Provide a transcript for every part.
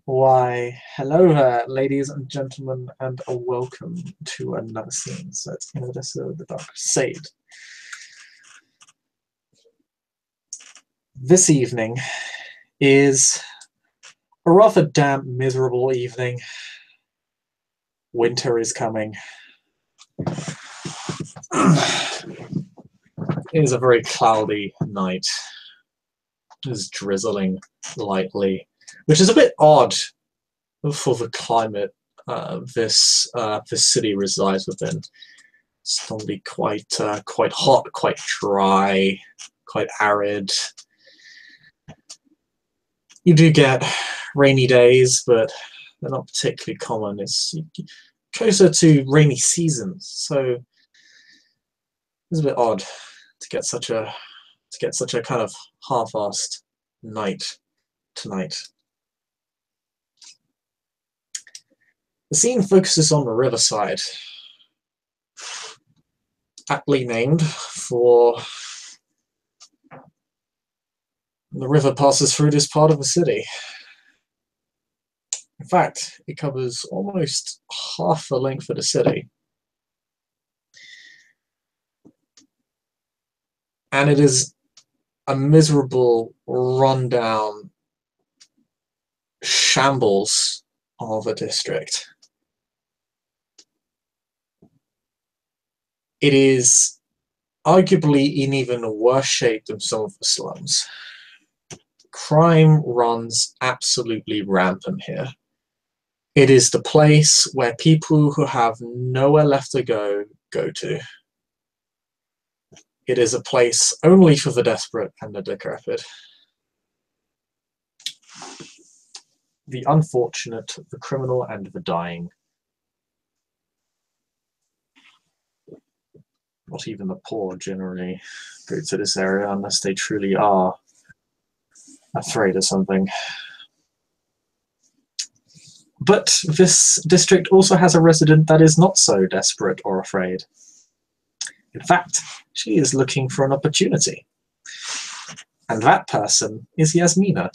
Why, hello, ladies and gentlemen, and a welcome to another scene. So it's in the Dark Crusade. This evening is a rather damp, miserable evening. Winter is coming. It is a very cloudy night. It is drizzling lightly, which is a bit odd for the climate this city resides within. It's normally quite hot, quite dry, quite arid. You do get rainy days, but they're not particularly common. It's closer to rainy seasons, so it's a bit odd to get such a kind of half-assed night tonight. The scene focuses on the riverside, aptly named for the river passes through this part of the city. In fact, it covers almost half the length of the city. And it is a miserable, rundown shambles of a district. It is arguably in even worse shape than some of the slums. Crime runs absolutely rampant here. It is the place where people who have nowhere left to go to. It is a place only for the desperate and the decrepit. The unfortunate, the criminal, and the dying. Not even the poor generally go to this area unless they truly are afraid of something. But this district also has a resident that is not so desperate or afraid. In fact, she is looking for an opportunity. And that person is Meena.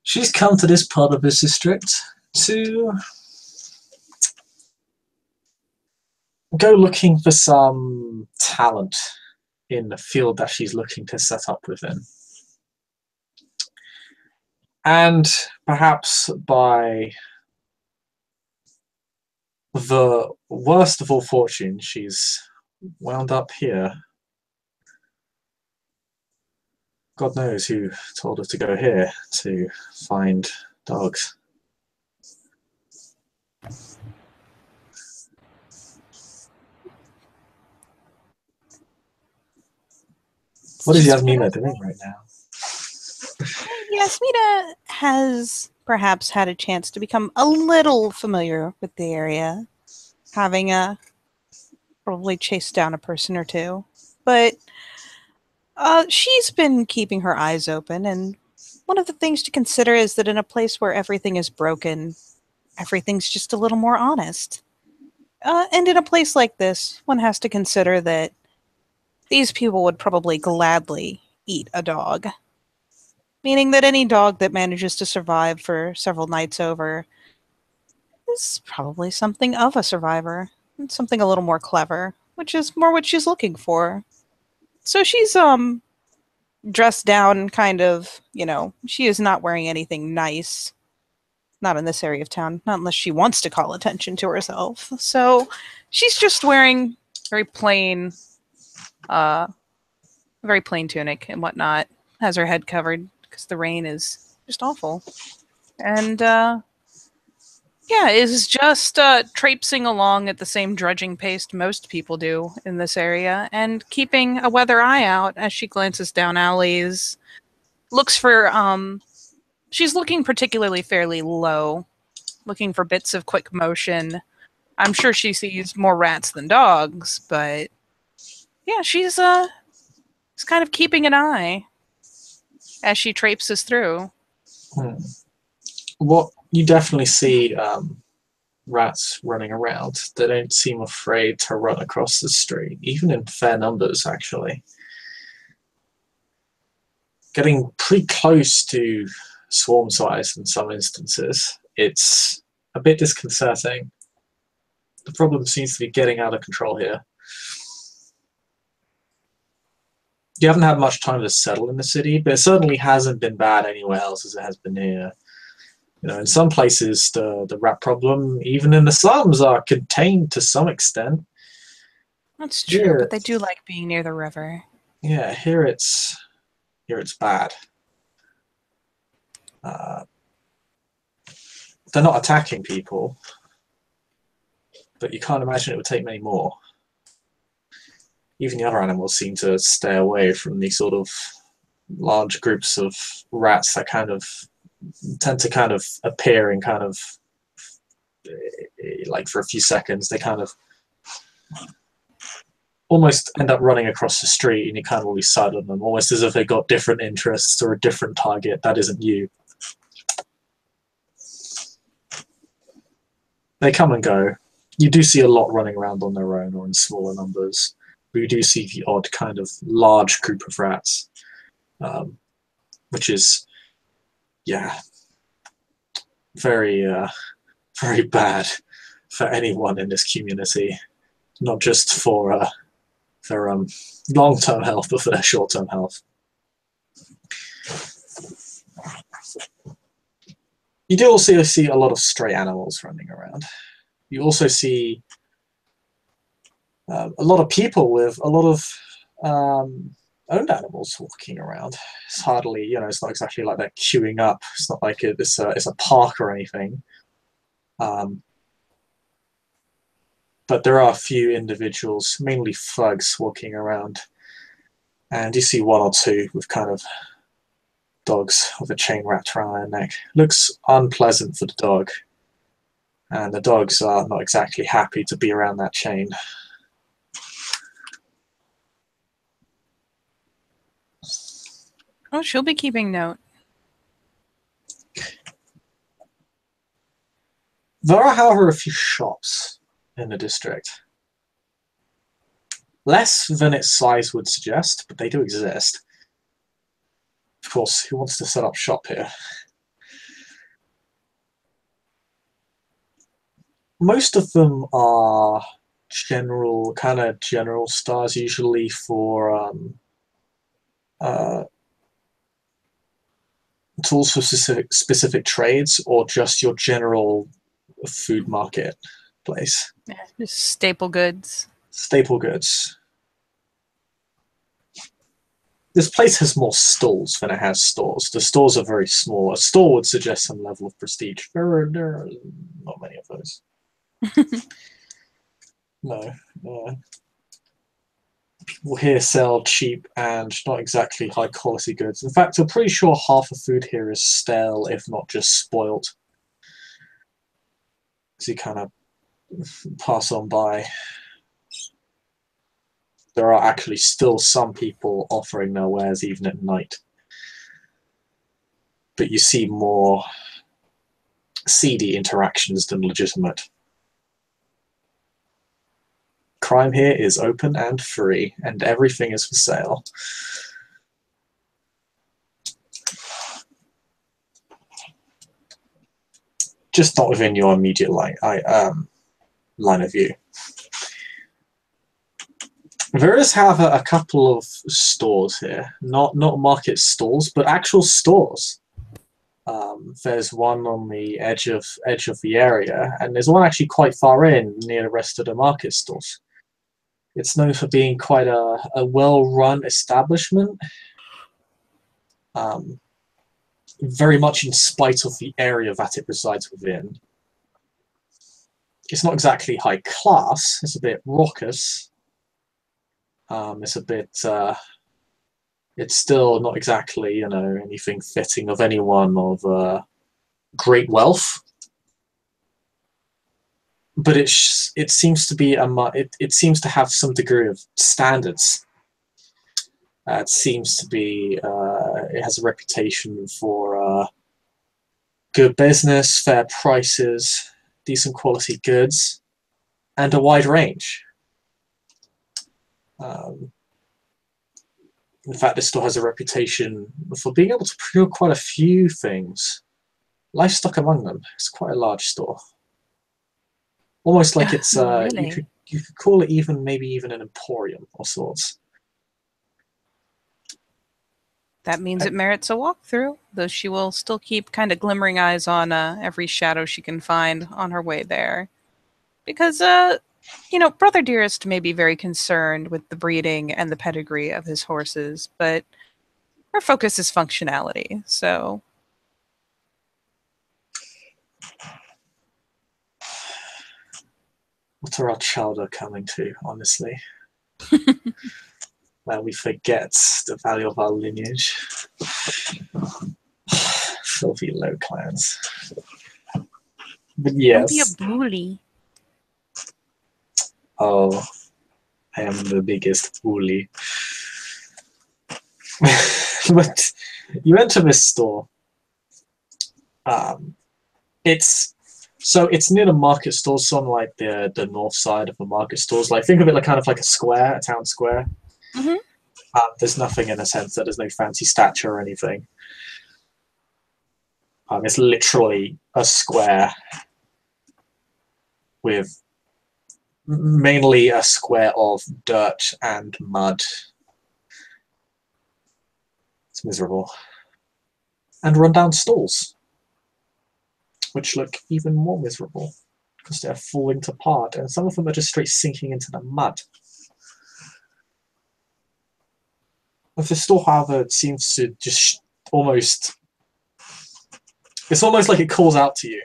She's come to this part of this district to go looking for some talent in the field that she's looking to set up within. And perhaps by the worst of all fortune, she's wound up here. God knows who told her to go here to find dogs. What is Yasmina doing right now? Yasmina has perhaps had a chance to become a little familiar with the area, having probably chased down a person or two. But she's been keeping her eyes open, and one of the things to consider is that in a place where everything is broken, everything's just a little more honest. And in a place like this, one has to consider that these people would probably gladly eat a dog. Meaning that any dog that manages to survive for several nights over is probably something of a survivor. And something a little more clever, which is more what she's looking for. So she's dressed down kind of, she is not wearing anything nice. Not in this area of town, not unless she wants to call attention to herself. So she's just wearing very plain tunic and whatnot. Has her head covered because the rain is just awful. And is just traipsing along at the same drudging pace most people do in this area, and keeping a weather eye out as she glances down alleys, looks for, she's looking particularly fairly low, looking for bits of quick motion. I'm sure she sees more rats than dogs, but yeah, she's kind of keeping an eye as she traipses through. Well, you definitely see rats running around. They don't seem afraid to run across the street, even in fair numbers, actually. getting pretty close to swarm size in some instances. It's a bit disconcerting. The problem seems to be getting out of control here. You haven't had much time to settle in the city, but it certainly hasn't been bad anywhere else as it has been here. You know, in some places, the rat problem, even in the slums, are contained to some extent. That's true, but they do like being near the river. Yeah, here it's bad. They're not attacking people, but you can't imagine it would take many more. Even the other animals seem to stay away from these sort of large groups of rats that kind of tend to kind of appear in kind of like for a few seconds. They kind of almost end up running across the street and you can't lose sight of them, almost as if they got different interests or a different target that isn't you. They come and go. You do see a lot running around on their own or in smaller numbers. But you do see the odd kind of large group of rats, which is, yeah, very, very bad for anyone in this community, not just for their long-term health, but for their short-term health. You do also see a lot of stray animals running around. You also see a lot of people with a lot of owned animals walking around. It's hardly, you know, it's not exactly like they're queuing up. It's not like it's a park or anything. But there are a few individuals, mainly thugs, walking around. And you see one or two with kind of dogs with a chain wrapped around their neck. Looks unpleasant for the dog. And the dogs are not exactly happy to be around that chain. Oh, she'll be keeping note. There are, however, a few shops in the district. Less than its size would suggest, but they do exist. Of course, who wants to set up shop here? Most of them are kind of general stores, usually for tools for specific trades, or just your general food market place. Yeah, just staple goods. Staple goods. This place has more stalls than it has stores. The stores are very small. A store would suggest some level of prestige. There are not many of those. No. People here sell cheap and not exactly high quality goods. In fact, I'm pretty sure half the food here is stale, if not just spoilt. So you kind of pass on by. There are actually still some people offering their wares even at night. But you see more seedy interactions than legitimate. Crime here is open and free, and everything is for sale. Just not within your immediate line of view. There is, however, a couple of stores here, not market stalls, but actual stores. There's one on the edge of the area, and there's one actually quite far in near the rest of the market stores. It's known for being quite a well-run establishment, very much in spite of the area that it resides within. It's not exactly high class. It's a bit raucous. It's a bit. It's still not exactly, you know, anything fitting of anyone of great wealth. But it seems to be it seems to have some degree of standards. It seems to be it has a reputation for good business, fair prices, decent quality goods, and a wide range. In fact, this store has a reputation for being able to procure quite a few things. Livestock among them. It's quite a large store. Almost like it's Really? you could call it maybe even an emporium of sorts. That means it merits a walkthrough, though she will still keep kind of glimmering eyes on every shadow she can find on her way there. Because, Brother Dearest may be very concerned with the breeding and the pedigree of his horses, but her focus is functionality, so... What are our childhood coming to, honestly? Where we forget the value of our lineage. Filthy low clans. But Don't be a yes. bully. Oh, I am the biggest bully. But you enter this store. It's near the market stores, so on like the north side of the market stores. Like think of it like kind of like a square, a town square. Mm-hmm. There's nothing in a sense that there's no fancy statue or anything. It's literally a square with mainly a square of dirt and mud. It's miserable. And rundown stalls, which look even more miserable because they're falling apart, and some of them are just straight sinking into the mud. But the store, however, seems to just almost... It's almost like it calls out to you.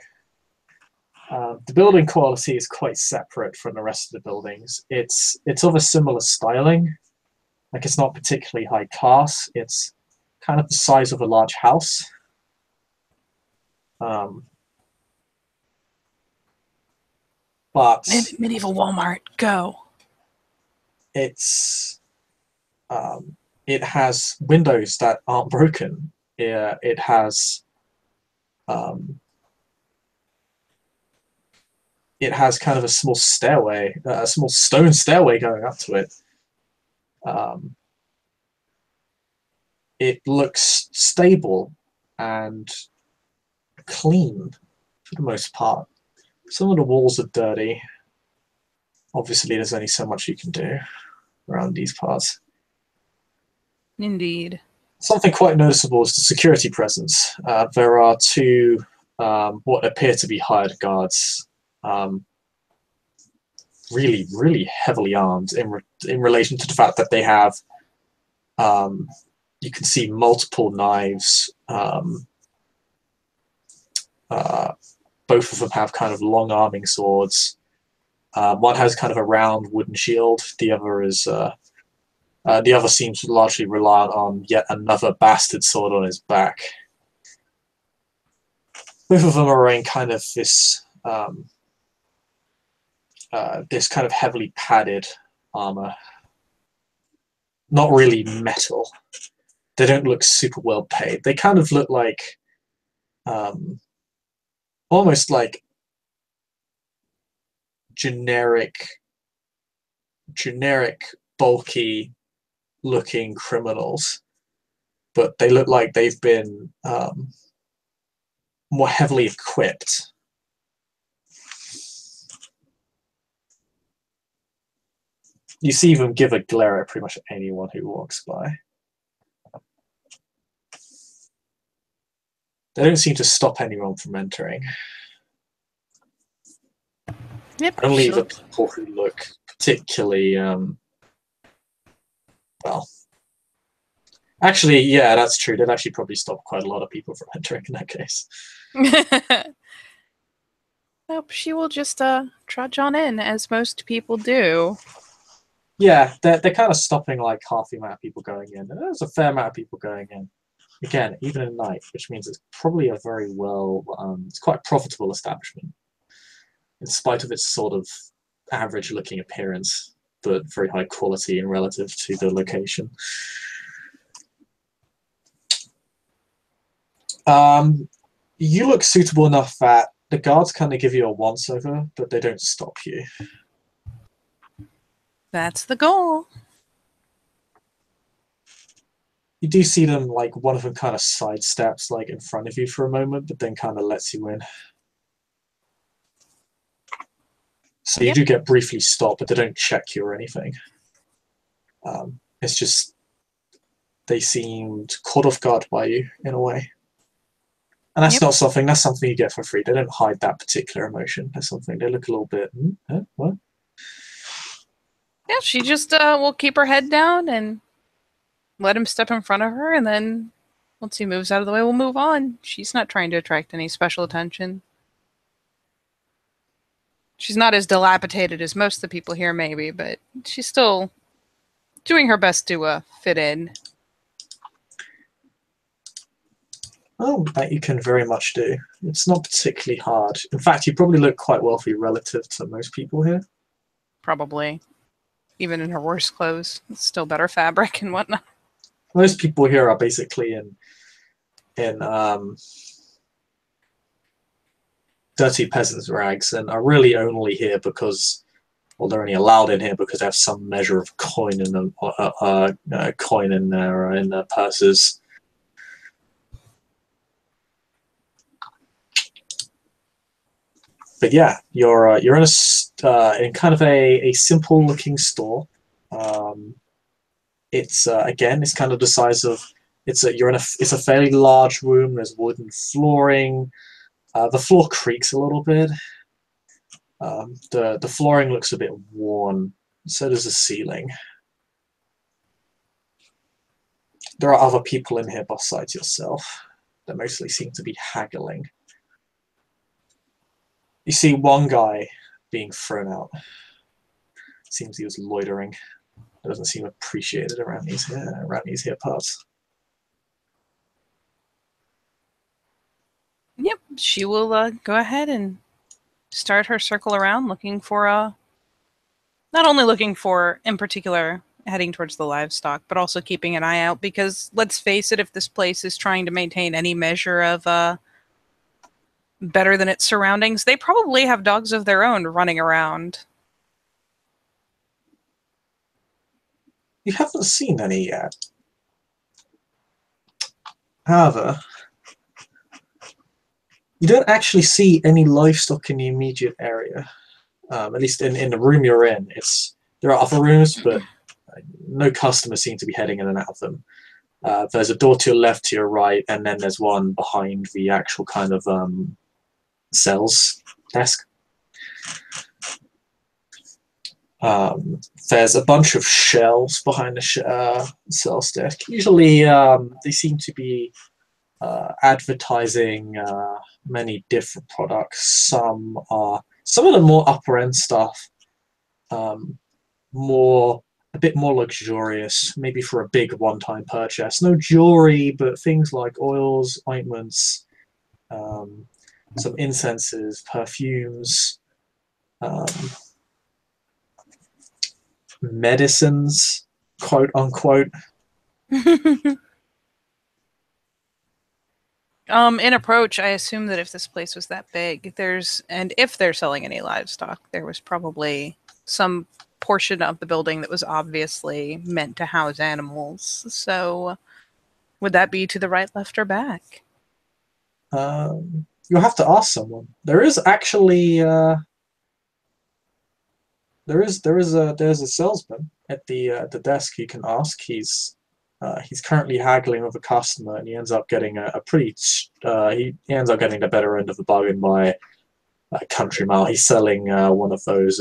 The building quality is quite separate from the rest of the buildings. It's of a similar styling. Like, it's not particularly high class. It's kind of the size of a large house. But Medieval Walmart, go. it's it has windows that aren't broken. It has kind of a small stairway, a small stone stairway going up to it. It looks stable and clean for the most part. Some of the walls are dirty. Obviously, there's only so much you can do around these parts. Indeed. Something quite noticeable is the security presence. There are two what appear to be hired guards, really, really heavily armed in relation to the fact that they have, you can see multiple knives. Both of them have kind of long arming swords. One has kind of a round wooden shield. The other seems largely reliant on yet another bastard sword on his back. Both of them are wearing kind of this this kind of heavily padded armor. Not really metal. They don't look super well paid. They kind of look like almost like generic, bulky looking criminals, but they look like they've been more heavily equipped. You see them give a glare at pretty much anyone who walks by. They don't seem to stop anyone from entering. Yep. Only the people who look particularly, well... Actually, yeah, that's true. They'd actually probably stop quite a lot of people from entering in that case. Nope, she will just trudge on in, as most people do. Yeah, they're kind of stopping like half the amount of people going in. And there's a fair amount of people going in. Again, even at night, which means it's probably a very well... it's quite a profitable establishment, in spite of its sort of average-looking appearance, but very high quality and relative to the location. You look suitable enough that the guards kind of give you a once-over, but they don't stop you. That's the goal. You do see them, like, one of them kind of sidesteps, like, in front of you for a moment, but then kind of lets you in. So you Yep. do get briefly stopped, but they don't check you or anything. It's just they seemed caught off guard by you in a way. And Yep. that's something you get for free. They don't hide that particular emotion. That's something they look a little bit, what? Yeah, she just will keep her head down and let him step in front of her, and then once he moves out of the way, we'll move on. She's not trying to attract any special attention. She's not as dilapidated as most of the people here, maybe, but she's still doing her best to fit in. Oh, that you can very much do. It's not particularly hard. In fact, you probably look quite wealthy relative to most people here. Probably. Even in her worst clothes. It's still better fabric and whatnot. Most people here are basically in dirty peasants' rags and are really only here because, well, they're only allowed in here because they have some measure of coin in them, coin in their purses. But yeah, you're in in kind of a simple looking store. It's again, it's kind of the size of it's a fairly large room. There's wooden flooring. The floor creaks a little bit. The flooring looks a bit worn. So does the ceiling. There are other people in here besides yourself. They mostly seem to be haggling. You see one guy being thrown out. Seems he was loitering. Doesn't seem appreciated around these here parts. Yep, she will go ahead and start her circle around looking for not only looking for, in particular, heading towards the livestock, but also keeping an eye out because, let's face it, if this place is trying to maintain any measure of better than its surroundings, they probably have dogs of their own running around. You haven't seen any yet. However, you don't actually see any livestock in the immediate area. At least in the room you're in. There are other rooms, but no customers seem to be heading in and out of them. There's a door to your left, to your right, and then there's one behind the actual kind of sales desk. There's a bunch of shelves behind the sales desk. Usually, they seem to be advertising many different products. Some of the more upper end stuff, more a bit more luxurious, maybe for a big one-time purchase. No jewelry, but things like oils, ointments, some incenses, perfumes, um, medicines, quote unquote. In approach, I assume that if this place was that big, if they're selling any livestock, there was probably some portion of the building that was obviously meant to house animals. So, would that be to the right, left, or back? You'll have to ask someone. There is actually there's a salesman at the desk you can ask. He's currently haggling with a customer, and he ends up getting he ends up getting the better end of the bargain by a country mile. He's selling one of those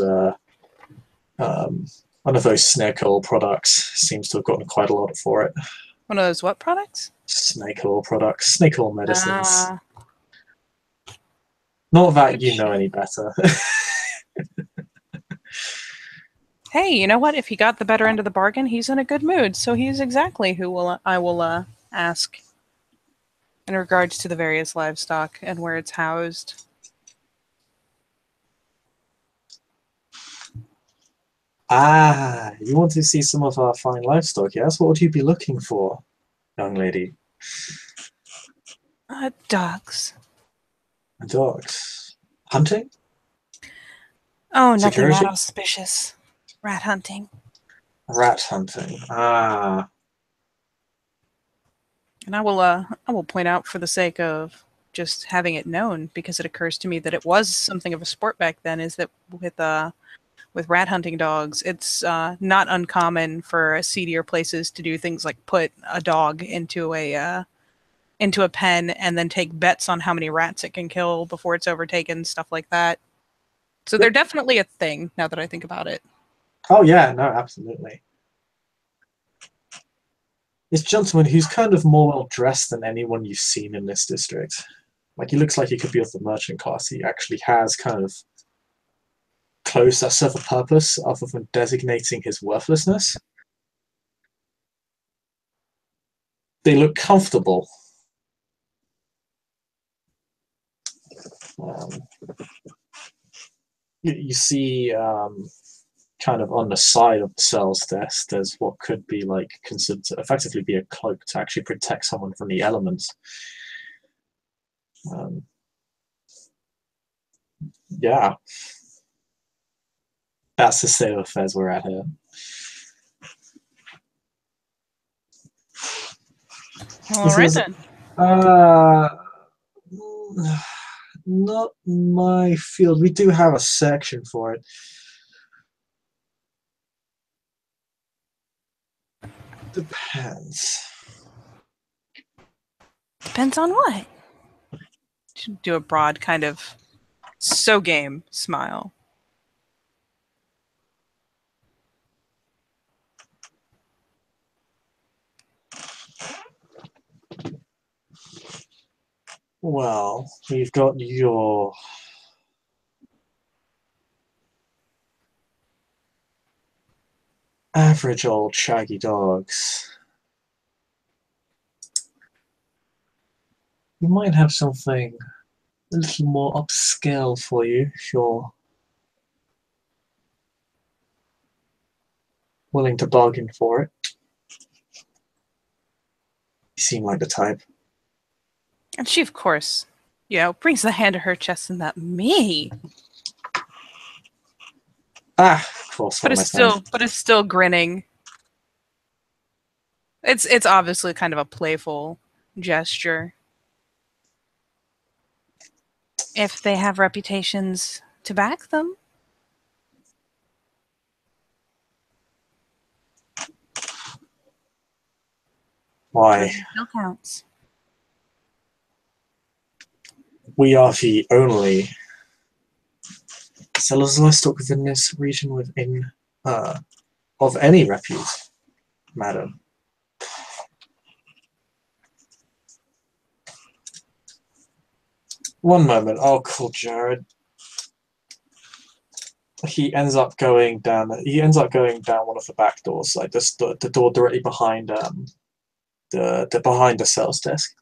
snake oil products. Seems to have gotten quite a lot for it. One of those what products? Snake oil products, snake oil medicines. Uh, Not that you which, know any better. hey, you know what? If he got the better end of the bargain, he's in a good mood. So he's exactly who I will ask in regards to the various livestock and where it's housed. Ah, you want to see some of our fine livestock, yes? What would you be looking for, young lady? Dogs. Dogs. Hunting? Oh, nothing that Security? auspicious. Rat hunting. Rat hunting. Ah. And I will point out for the sake of just having it known, because it occurs to me that it was something of a sport back then, is that with rat hunting dogs, it's not uncommon for seedier places to do things like put a dog into a pen and then take bets on how many rats it can kill before it's overtaken, stuff like that. So they're definitely a thing now that I think about it. Oh yeah, no, absolutely. This gentleman who's kind of more well dressed than anyone you've seen in this district. Like, he looks like he could be of the merchant class. He actually has kind of clothes that serve a purpose other than designating his worthlessness. They look comfortable. Um, you see, kind of on the side of the sales desk, there's what could be like considered to effectively be a cloak to actually protect someone from the elements. Um, yeah, that's the state of affairs we're at here. All right then. Not my field. We do have a section for it. Depends. Depends on what. Should do a broad kind of so game smile. Well, we've got your average old shaggy dogs. We might have something a little more upscale for you if you're willing to bargain for it. You seem like the type. And she, of course, brings the hand to her chest and that me. Ah, of course. But it's still grinning. It's obviously kind of a playful gesture. If they have reputations to back them. Why? It still counts. We are the only sellers of livestock within this region within of any repute, madam. One moment, I'll call Jared. He ends up going down one of the back doors, like the door directly behind the behind the sales desk.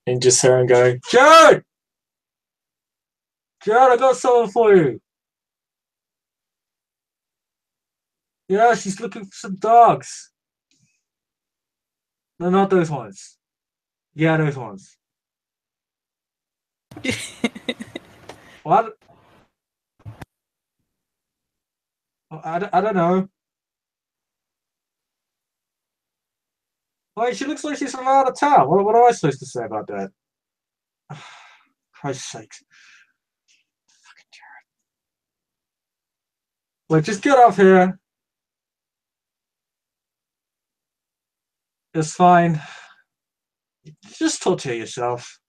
And just hear him going, Jared! Jared, I got someone for you. Yeah, she's looking for some dogs. No, not those ones. Yeah, those ones. What? I don't know. Wait, she looks like she's from out of town. What am I supposed to say about that? Christ's sakes. Fucking Jared. Look, just get up here. It's fine. Just torture yourself.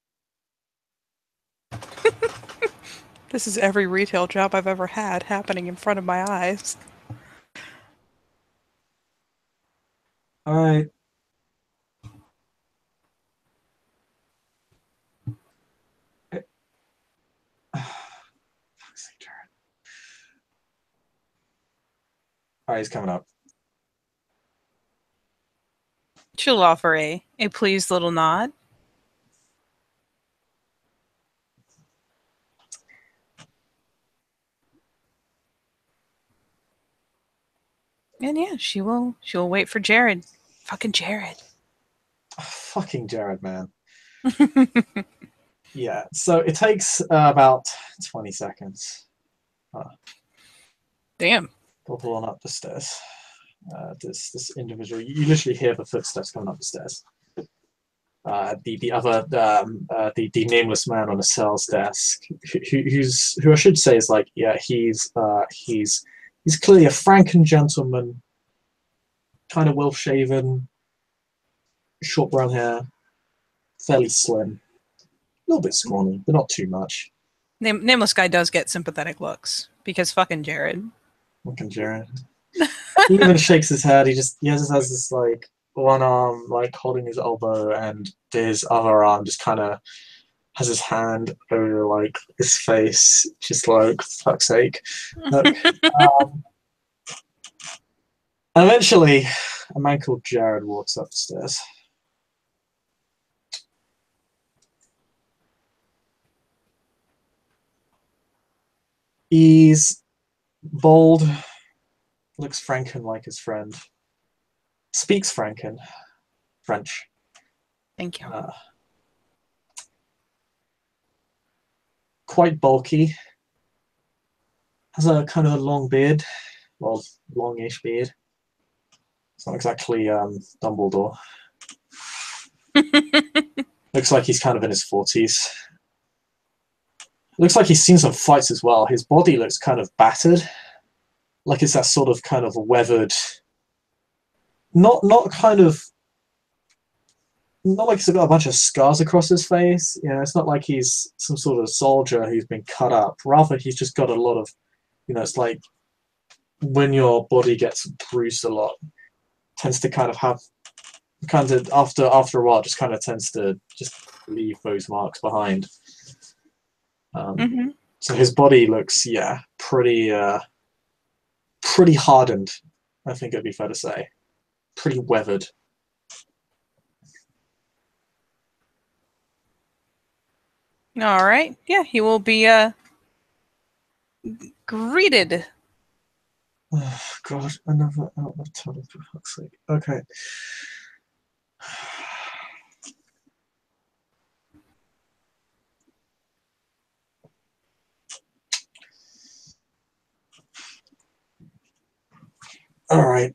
This is every retail job I've ever had happening in front of my eyes. All right. All right, he's coming up. She'll offer a pleased little nod. And yeah, she'll wait for Jared. Fucking Jared. Fucking Jared, man. Yeah, so it takes about 20 seconds. Damn. Bubbling up the stairs. this individual. You literally hear the footsteps coming up the stairs. The nameless man on the sales desk, who I should say is like, yeah, he's clearly a Franken gentleman, kind of well shaven, short brown hair, fairly slim, a little bit scrawny, but not too much. Nameless guy does get sympathetic looks because fucking Jared. Fucking Jared. He even shakes his head. He just has this like one arm like holding his elbow, and his other arm just kind of has his hand over like his face, just like fuck's sake. Look, and eventually, a man called Jared walks up the stairs. He's bald, looks Franken like his friend, speaks French. Thank you. Quite bulky, has a kind of a long beard, well, longish beard. It's not exactly Dumbledore. Looks like he's kind of in his 40s. Looks like he's seen some fights as well. His body looks kind of battered, like it's that sort of kind of weathered. Not like he's got a bunch of scars across his face. You know, it's not like he's some sort of soldier who's been cut up. Rather, he's just got a lot of, it's like when your body gets bruised a lot, tends to kind of have, after a while, just kind of tends to just leave those marks behind. So his body looks, pretty hardened. I think it'd be fair to say, pretty weathered. All right. Yeah, he will be greeted. Oh, God, another out of tunnel, for fuck's sake. Okay. All right.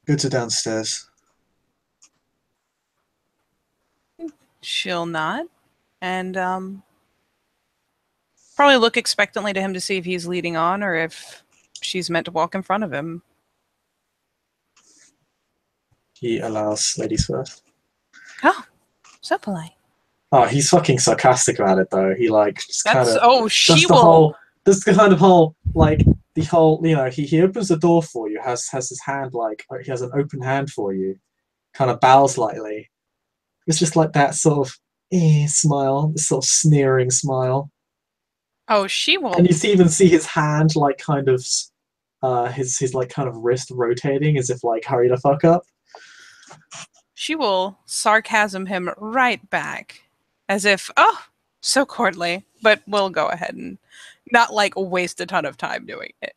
Go to downstairs. She'll nod and probably look expectantly to him to see if he's leading on or if she's meant to walk in front of him. He allows ladies first. Oh, so polite. Oh, he's fucking sarcastic about it though. He like just kind of he opens the door for you, has his hand like he has an open hand for you, kind of bows lightly. It's just like that sort of smile, this sort of sneering smile. Oh, she will. And you even see his hand like kind of his like kind of wrist rotating as if like hurry the fuck up. She will sarcasm him right back. As if, oh, so courtly, but we'll go ahead and not like waste a ton of time doing it.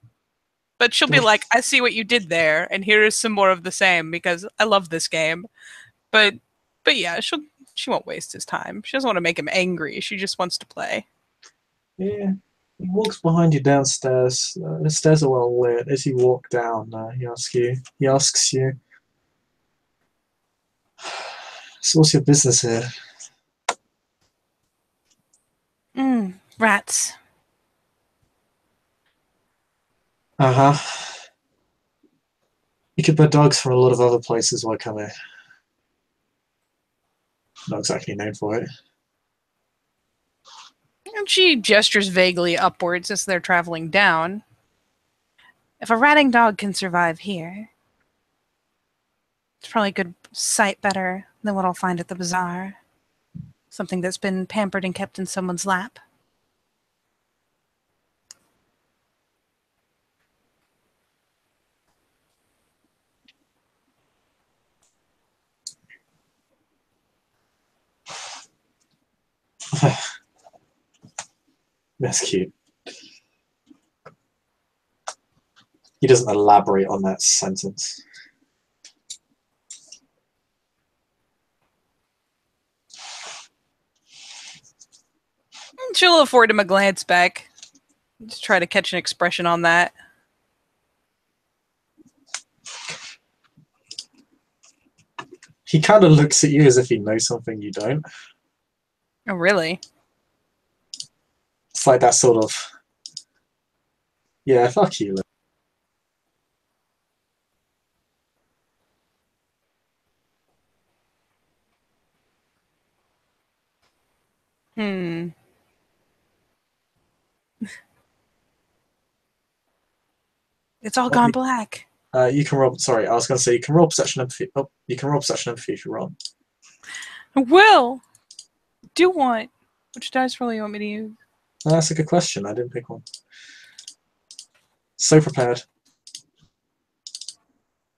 But she'll be like, I see what you did there, and here is some more of the same because I love this game. But yeah, she won't waste his time. She doesn't want to make him angry. She just wants to play. Yeah. He walks behind you downstairs. The stairs are well lit. As you walk down, he asks you, so what's your business here? Rats. Uh-huh. You could buy dogs from a lot of other places. Why come here? Not exactly known for it. And she gestures vaguely upwards as they're traveling down. If a ratting dog can survive here, it's probably a good sight better than what I'll find at the bazaar. Something that's been pampered and kept in someone's lap. That's cute. He doesn't elaborate on that sentence. She'll afford him a glance back. Just try to catch an expression on that. He kind of looks at you as if he knows something you don't. Oh, really? It's like that sort of, yeah, fuck you. Hmm. It's all gone black. You can roll. Sorry, I was going to say you can roll perception empathy. Oh, you can roll perception empathy if you roll. Will, do want. Which dice roll you want me to use? That's a good question. I didn't pick one. So prepared.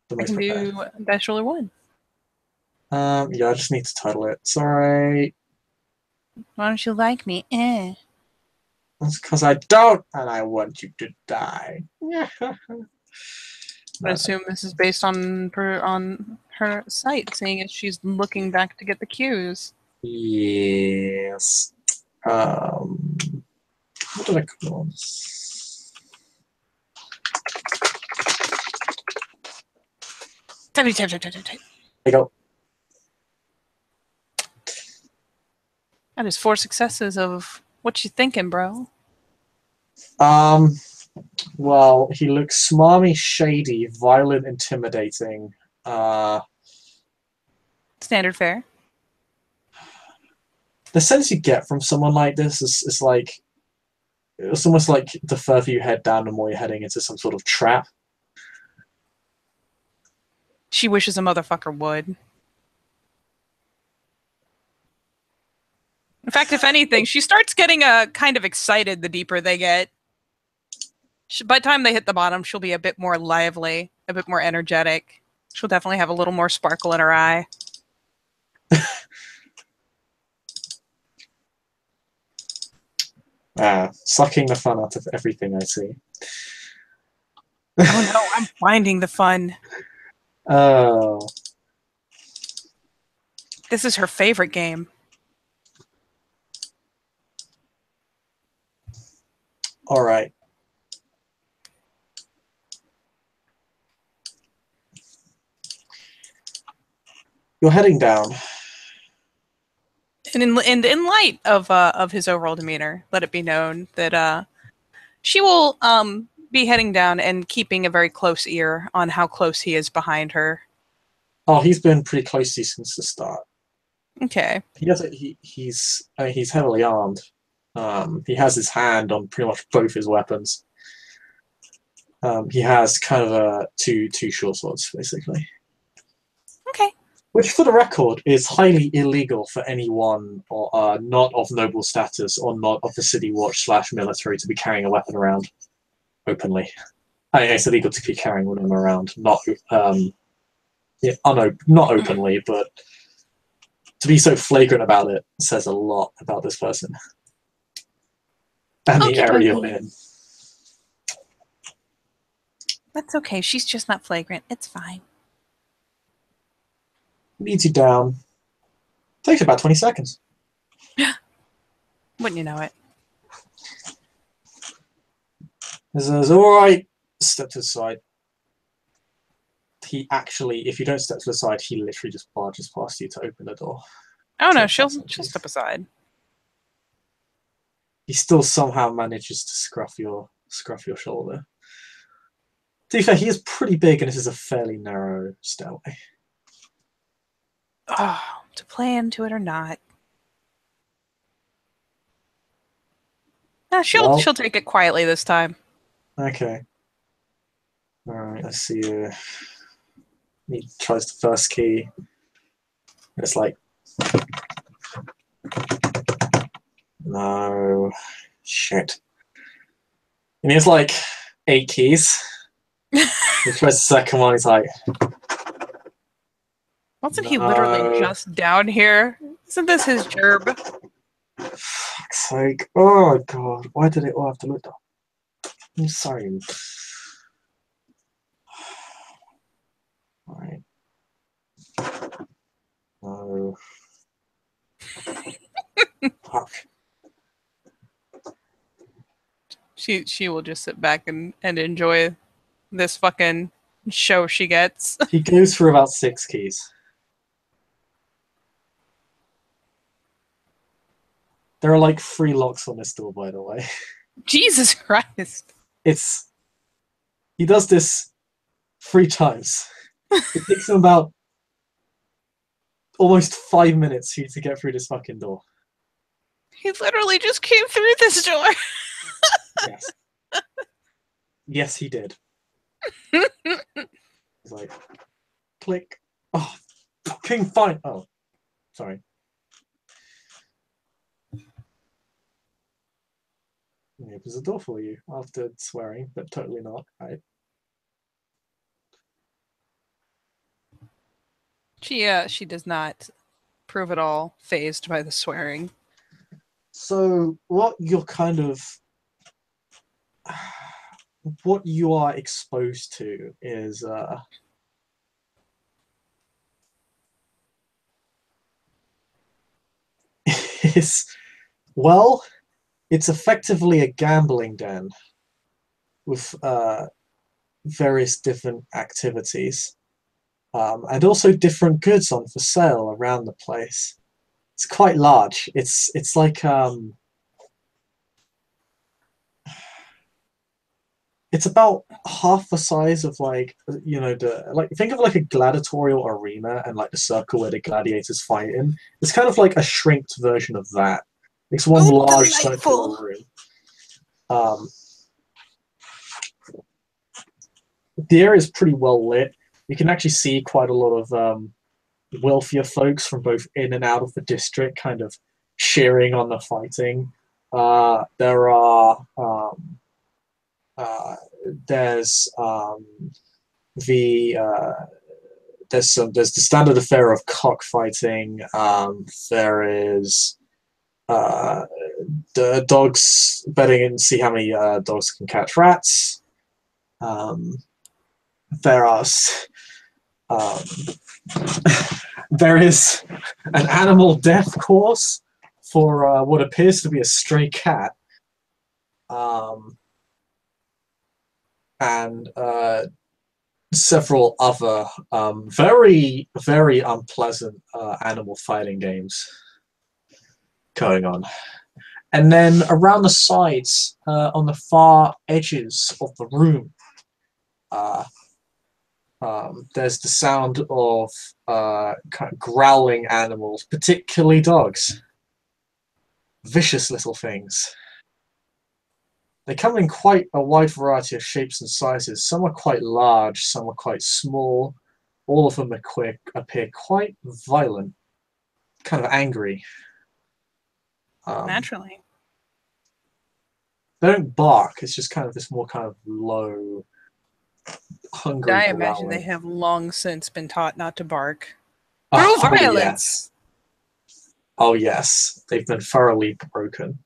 The I most can prepared. do dice roller 1. Yeah, I just need to title it. Sorry. Why don't you like me? Eh. That's because I don't, and I want you to die. I assume this is based on her sight, seeing as she's looking back to get the cues. Yes. What did I call on? Type. There you go. That is 4 successes of what you thinking, bro. Well, he looks smarmy, shady, violent, intimidating. Uh, Standard fare. the sense you get from someone like this is like it's almost like the further you head down, the more you're heading into some sort of trap. She wishes a motherfucker would. In fact, if anything, she starts getting kind of excited the deeper they get. By the time they hit the bottom, she'll be a bit more lively, a bit more energetic. She'll definitely have a little more sparkle in her eye. Sucking the fun out of everything I see. Oh no, I'm finding the fun. Oh. This is her favorite game. All right. You're heading down. And in light of his overall demeanor, let it be known that she will be heading down and keeping a very close ear on how close he is behind her. Oh, he's been pretty close to you since the start. Okay. He's heavily armed. He has his hand on pretty much both his weapons. He has kind of two short swords, basically. Okay. Which, for the record, is highly illegal for anyone or not of noble status or not of the city watch / military to be carrying a weapon around openly. I mean, it's illegal to be carrying them around, not not openly, but to be so flagrant about it says a lot about this person and the Okie area you're dokie. in. That's okay. She's just not flagrant. It's fine. Leads you down. Takes about 20 seconds. Wouldn't you know it? He says, all right, step to the side. He actually, if you don't step to the side, he literally just barges past you to open the door. Oh no, she'll step aside. He still somehow manages to scruff your shoulder. To be fair, he is pretty big, and this is a fairly narrow stairway. Oh, to play into it or not. She'll take it quietly this time. Okay. All right. Let's see. He tries the first key. It's like, no, shit. And he has like 8 keys. He tries the second one. He's like, Wasn't he literally just down here? Isn't this his gerb? Fuck's sake. Oh, God. Why did it all have to look up? I'm sorry. Alright. No. Fuck. She will just sit back and enjoy this fucking show she gets. He goes for about 6 keys. There are like 3 locks on this door, by the way. Jesus Christ. It's he does this 3 times. It takes him about almost 5 minutes for you to get through this fucking door. He literally just came through this door. Yes. Yes, he did. He's like, click. Oh, fucking fine. Oh, sorry. He opens the door for you after swearing, but totally not, right? She does not prove at all phased by the swearing. So what you're kind of what you are exposed to is well, it's effectively a gambling den with various different activities, and also different goods on for sale around the place. It's quite large. It's like it's about half the size of like the like think of like a gladiatorial arena and like the circle where the gladiators fight in. It's kind of like a shrinked version of that. It's one Oh, large delightful. circular room. The area is pretty well lit. You can actually see quite a lot of wealthier folks from both in and out of the district kind of cheering on the fighting. There are uh, there's the there's the standard affair of cockfighting. There is the dogs betting and see how many dogs can catch rats. There are um, there is an animal death course for what appears to be a stray cat, and several other very, very unpleasant animal fighting games going on. And then around the sides, on the far edges of the room, there's the sound of kind of growling animals, particularly dogs. Vicious little things. They come in quite a wide variety of shapes and sizes. Some are quite large, some are quite small. All of them appear quite violent, kind of angry. Naturally. They don't bark, it's just kind of this more kind of low, hungry I imagine they growling. have long since been taught not to bark. Oh, Through violence! yes. Oh, yes. They've been thoroughly broken.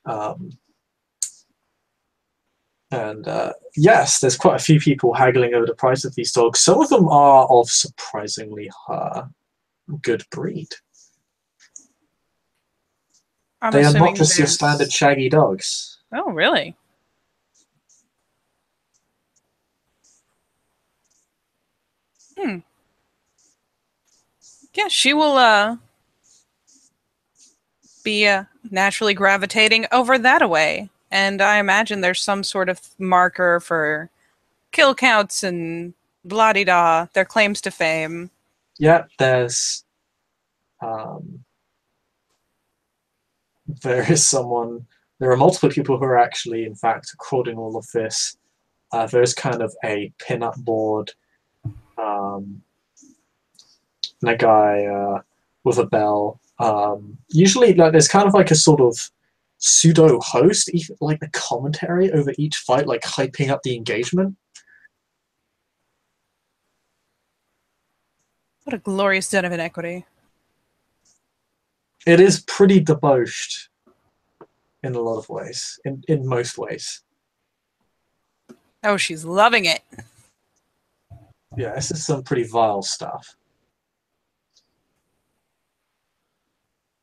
And yes, there's quite a few people haggling over the price of these dogs. Some of them are of surprisingly good breed. They are not just your standard shaggy dogs. Oh, really? Yeah, she will be naturally gravitating over that away. And I imagine there's some sort of marker for kill counts and blah-de-da, their claims to fame. Yeah, there are multiple people who are actually, in fact, recording all of this. There's kind of a pin-up board, and a guy with a bell. Usually, like there's kind of like a sort of pseudo host, like the commentary over each fight, like hyping up the engagement. What a glorious den of inequity. It is pretty debauched in a lot of ways, in most ways. Oh, she's loving it. Yeah, this is some pretty vile stuff.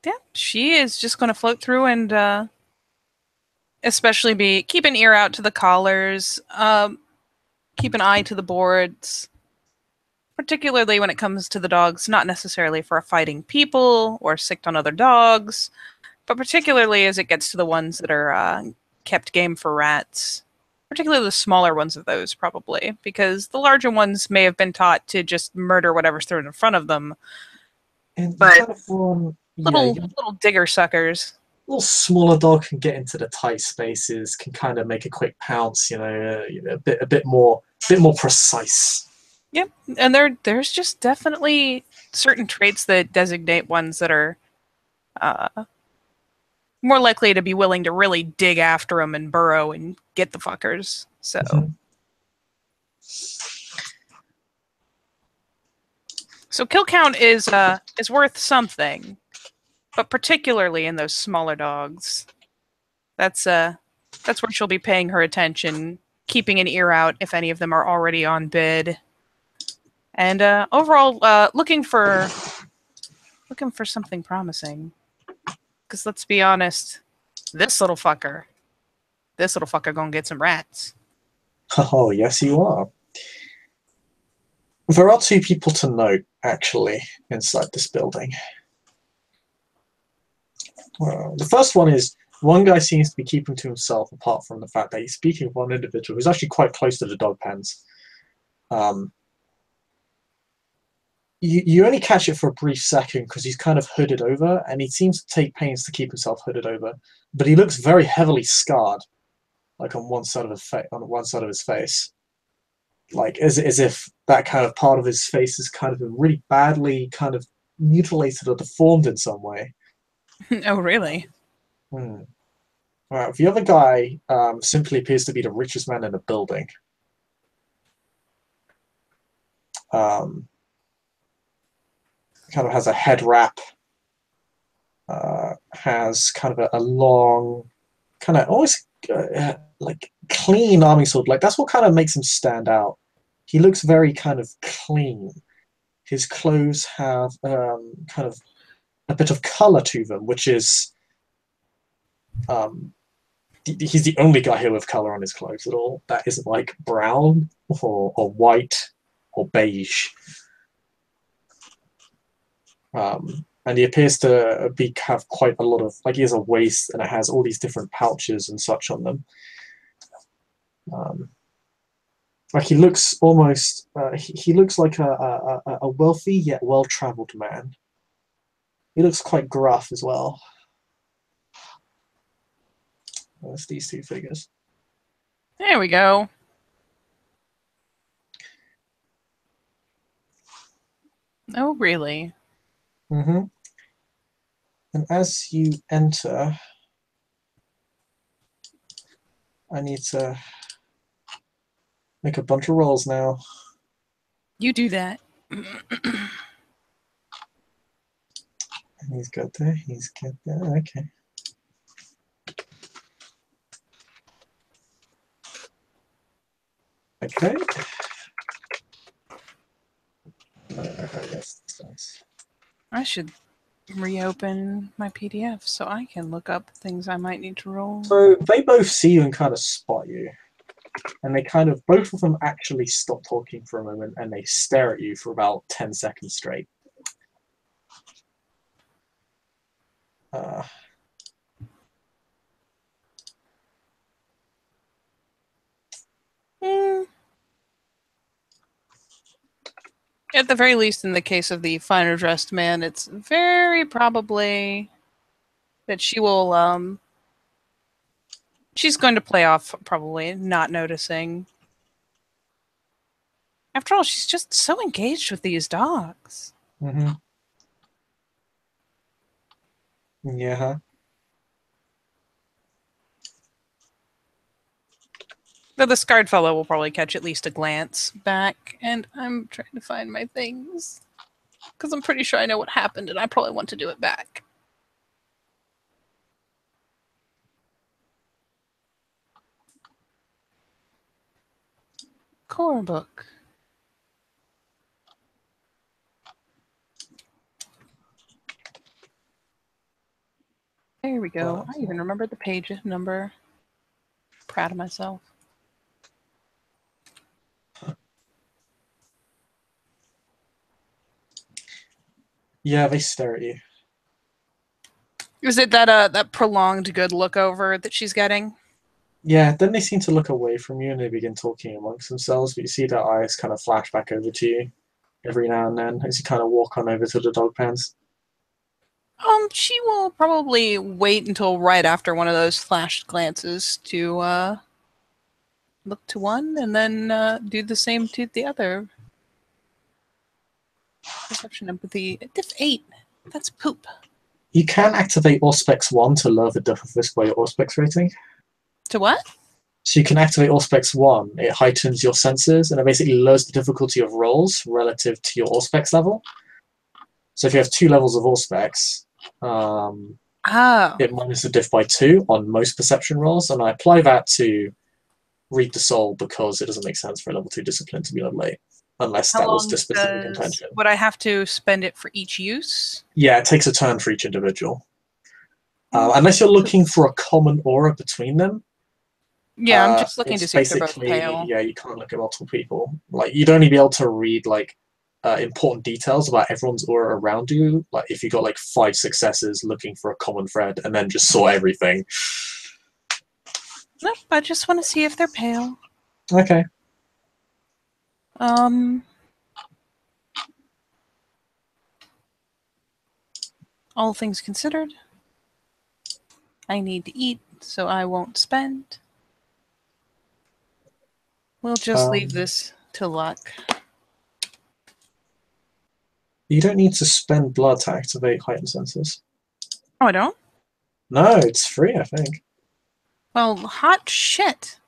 Yeah, she is just going to float through and especially be keep an ear out to the collars, keep an eye to the boards, particularly when it comes to the dogs, not necessarily for fighting people or sicked on other dogs, but particularly as it gets to the ones that are kept game for rats. Particularly the smaller ones of those, probably, because the larger ones may have been taught to just murder whatever's thrown in front of them. And you But kind of want, yeah, little you little digger suckers. little smaller dog can get into the tight spaces, can kind of make a quick pounce, a bit more precise. Yep, and there's just definitely certain traits that designate ones that are uh, more likely to be willing to really dig after them and burrow and get the fuckers. So, Mhm. so kill count is worth something, but particularly in those smaller dogs. That's that's where she'll be paying her attention, keeping an ear out if any of them are already on bid, and overall looking for something promising. Because let's be honest, this little fucker, this little fucker gonna get some rats. Oh, yes, you are. There are two people to note, actually, inside this building. The first one is one guy seems to be keeping to himself, apart from the fact that he's speaking of one individual who's actually quite close to the dog pens. Um, you only catch it for a brief second because he's kind of hooded over, and he seems to take pains to keep himself hooded over. But he looks very heavily scarred, like on one side of his face, like as if that kind of part of his face is kind of been really badly kind of mutilated or deformed in some way. Oh, really? Hmm. The other guy simply appears to be the richest man in the building. Um, Kind of has a head wrap, has kind of a long, kind of almost like clean arming sword. Like that's what kind of makes him stand out. He looks very kind of clean. His clothes have kind of a bit of color to them, which is um, he's the only guy here with color on his clothes at all. That isn't like brown or white or beige. And he appears to be have quite a lot of like he has a waist and it has all these different pouches and such on them. Um, like he looks almost he looks like a wealthy yet well traveled man. He looks quite gruff as well. That's these two figures. There we go. Oh, really? Mm-hmm. And as you enter, I need to make a bunch of rolls now. You do that. He's got there. He's got there. Okay. Okay. Yes. I should reopen my PDF so I can look up things I might need to roll. So they both see you and kind of spot you, and they kind of both of them actually stop talking for a moment and they stare at you for about 10 seconds straight. Uh, Hmm. At the very least, in the case of the finer dressed man, it's very probably that she will she's going to play off probably not noticing. After all, she's just so engaged with these dogs. mm-hmm. Yeah. Though the scarred fellow will probably catch at least a glance back, and I'm trying to find my things. Because I'm pretty sure I know what happened, and I probably want to do it back. Core book. There we go. I even remembered the page number. Proud of myself. Yeah, they stare at you. Is it that that prolonged good look over that she's getting? Yeah, then they seem to look away from you and they begin talking amongst themselves, but you see their eyes kind of flash back over to you every now and then as you kind of walk on over to the dog pens. She will probably wait until right after one of those flashed glances to look to one and then do the same to the other. Perception, empathy. Diff 8. That's poop. You can activate Auspex 1 to lower the depth of risk by your Auspex rating. To what? So you can activate Auspex 1. It heightens your senses and it basically lowers the difficulty of rolls relative to your Auspex level. So if you have 2 levels of Auspex, it minus the diff by 2 on most perception rolls, and I apply that to read the soul because it doesn't make sense for a level 2 discipline to be level 8, unless that was the specific intention. Would I have to spend it for each use? Yeah, it takes a turn for each individual. Unless you're looking for a common aura between them. Yeah, I'm just looking to see if they're both pale. Yeah, you can't look at multiple people. Like, you'd only be able to read, like, important details about everyone's aura around you. Like, if you got, like, 5 successes looking for a common thread and then just saw everything. Nope, I just want to see if they're pale. Okay. All things considered, I need to eat, so I won't spend. We'll just leave this to luck. You don't need to spend blood to activate heightened senses. Oh, I don't? No, it's free, I think. Well, hot shit.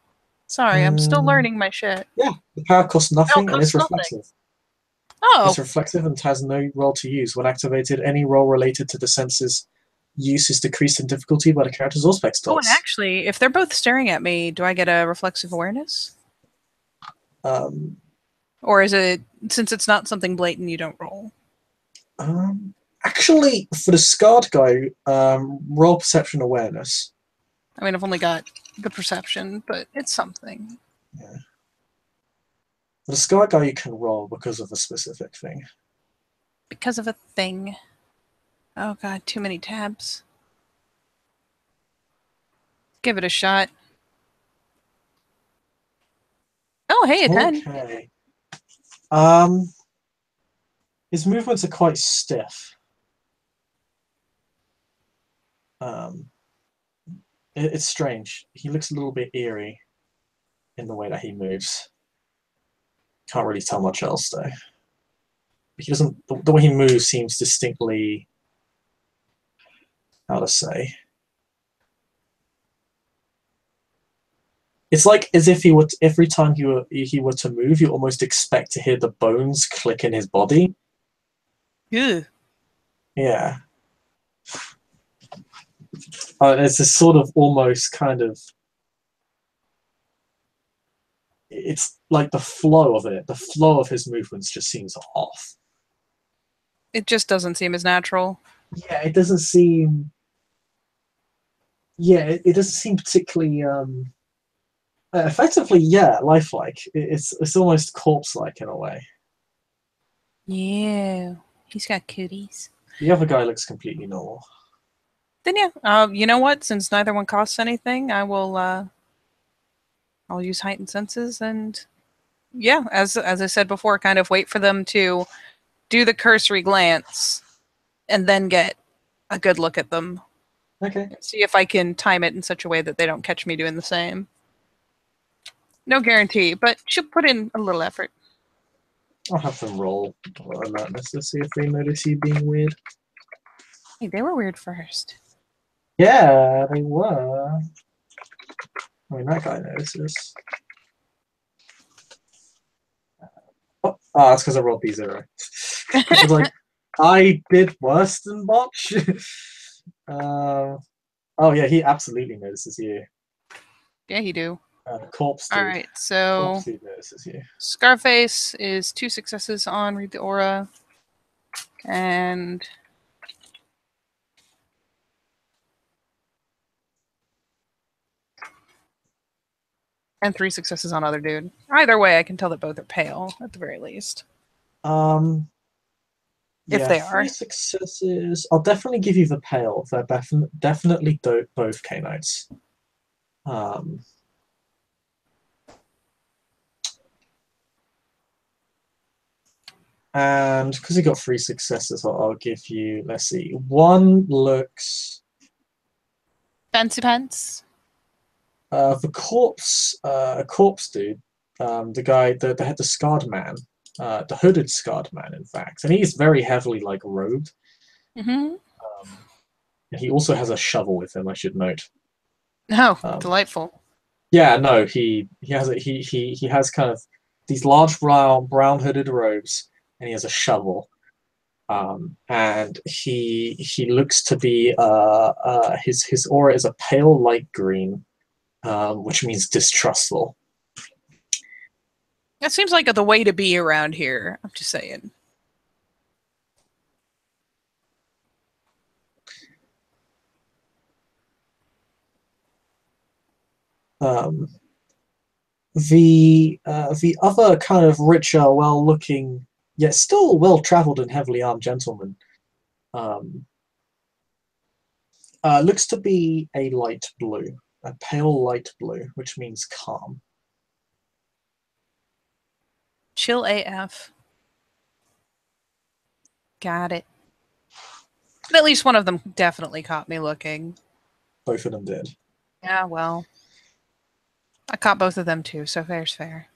Sorry, I'm still learning my shit. Yeah, the power costs nothing and it's reflexive. Oh. It's reflexive and has no roll to use. When activated, any roll related to the senses use is decreased in difficulty by the character's Auspex dots. Oh, and actually, if they're both staring at me, do I get a reflexive awareness? Or is it, since it's not something blatant, you don't roll? Actually, for the scarred guy, roll perception awareness. I mean, I've only got the perception, but it's something. Yeah. For the scarred guy, you can roll because of a specific thing. Because of a thing. Oh god, too many tabs. Give it a shot. Oh, hey, a 10. Okay. His movements are quite stiff. It's strange. He looks a little bit eerie in the way that he moves. Can't really tell much else though. He doesn't. The way he moves seems distinctly. How to say? It's like as if he would every time he were to move, you almost expect to hear the bones click in his body. Ew. Yeah. It's a sort of almost kind of. It's like the flow of it. The flow of his movements just seems off. It just doesn't seem as natural. Yeah, it doesn't seem. Yeah, it doesn't seem particularly. Effectively, yeah, lifelike. It's almost corpse-like in a way. Yeah, he's got cooties. The other guy looks completely normal. Then yeah, you know what? Since neither one costs anything, I will. I'll use heightened senses, and yeah, as I said before, kind of wait for them to do the cursory glance, and then get a good look at them. Okay. See if I can time it in such a way that they don't catch me doing the same. No guarantee, but she'll put in a little effort. I'll have them roll alertness to see if they notice you being weird. Hey, they were weird first. Yeah, they were. I mean, that guy notices. Oh, that's because I rolled B0. I was like, I did worse than Botch. Oh, yeah, he absolutely notices you. Yeah, he do. Corpse dude. All right, so Corpse dude notices you. Scarface is 2 successes on Read the Aura, and And 3 successes on other dude. Either way, I can tell that both are pale, at the very least. Um, If yeah, they 3 successes. I'll definitely give you the pale. They're definitely both canines. Um, and because you got 3 successes, I'll give you. Let's see. One looks. Fancy pants. The corpse dude, the guy, the scarred man, the hooded scarred man, in fact, and he's very heavily like robed. Mm-hmm. And he also has a shovel with him, I should note. Oh, Um, delightful. yeah, no, he has kind of these large brown hooded robes, and he has a shovel. And he looks to be his aura is a pale light green, which means distrustful. That seems like the way to be around here. I'm just saying. Um, the other kind of richer, well-looking, yet still well-traveled and heavily armed gentleman um, looks to be a light blue, a pale light blue, which means calm. Chill AF. Got it. But at least one of them definitely caught me looking. Both of them did. Yeah, well. I caught both of them too, so fair's fair.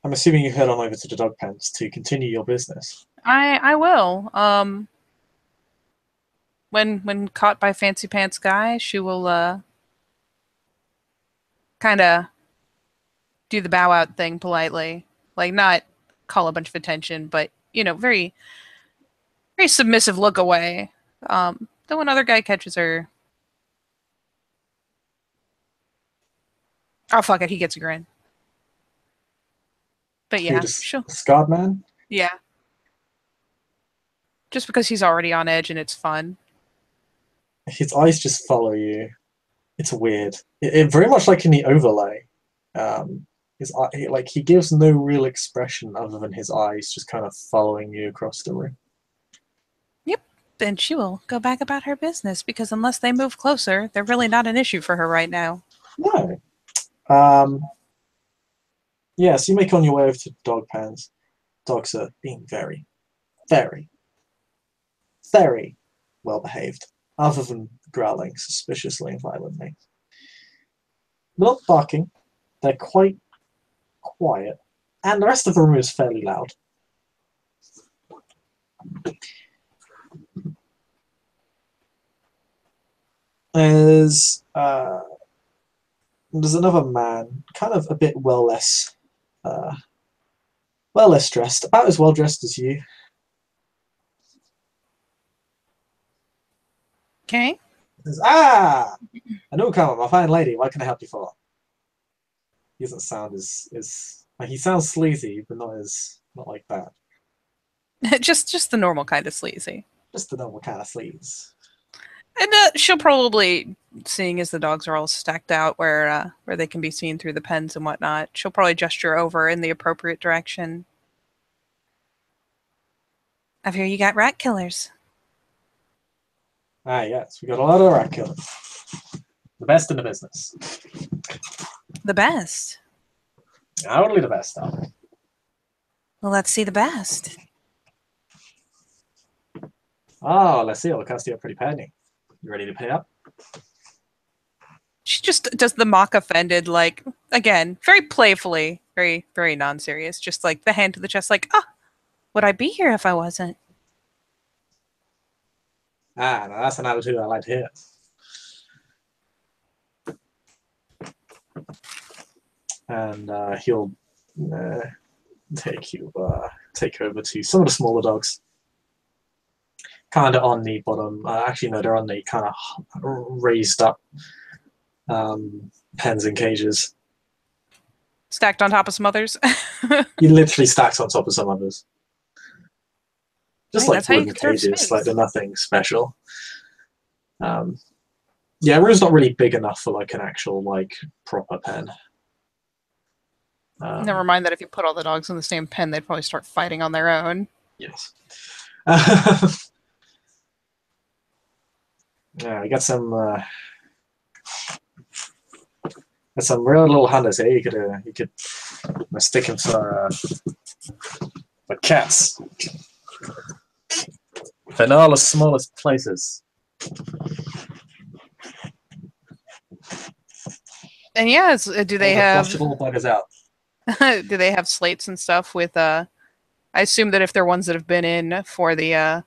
I'm assuming you head on over to the dog pens to continue your business. I will. When caught by Fancy Pants Guy, she will kinda do the bow out thing politely. Like not call a bunch of attention, but very very submissive look away. Then when other guy catches her, oh fuck it, he gets a grin. But Who, yeah, she'll the scarred man? yeah. Just because he's already on edge and it's fun. His eyes just follow you. It's weird. It very much like in the overlay. His like he gives no real expression other than his eyes just kind of following you across the room. Yep. Then she will go back about her business because unless they move closer, they're really not an issue for her right now. No. Yeah, so you make on your way over to dog pens. Dogs are being very, very, very well behaved, other than growling suspiciously and violently. They're not barking, they're quite quiet, and the rest of the room is fairly loud. There's another man, kind of a bit uh, well less dressed, about as well dressed as you. Okay. He says, "Ah, a newcomer, my fine lady. What can I help you for?" He doesn't sound as like he sounds sleazy, but not like that. just the normal kind of sleazy. Just the normal kind of sleaze. And she'll probably, seeing as the dogs are all stacked out where they can be seen through the pens and whatnot, she'll probably gesture over in the appropriate direction. I hear you got rat killers. Ah, yes, we got a lot of rat killers. The best in the business. The best. Not only the best, though. Well, let's see the best. Oh, let's see. I'll cast you a pretty penny. You ready to pay up? She just does the mock offended, like, again, very playfully, very, very non-serious, just like the hand to the chest, like, would I be here if I wasn't? Ah, no, that's an attitude I like to hear. And he'll take over to some of the smaller dogs. Kind of on the bottom. Actually, no, they're on the kind of raised up pens and cages. Stacked on top of some others. He literally stacks on top of some others. Just Right, like that's how you wooden conserve cages, space. like they're nothing special. Yeah, a room's not really big enough for like an actual like proper pen. Never mind that if you put all the dogs in the same pen, they'd probably start fighting on their own. Yes. Yeah, we got some real little hunters here. You could stick him for cats. In all the smallest places. And yeah, do they have Flushable buggers out. do they have slates and stuff with I assume that if they're ones that have been in for the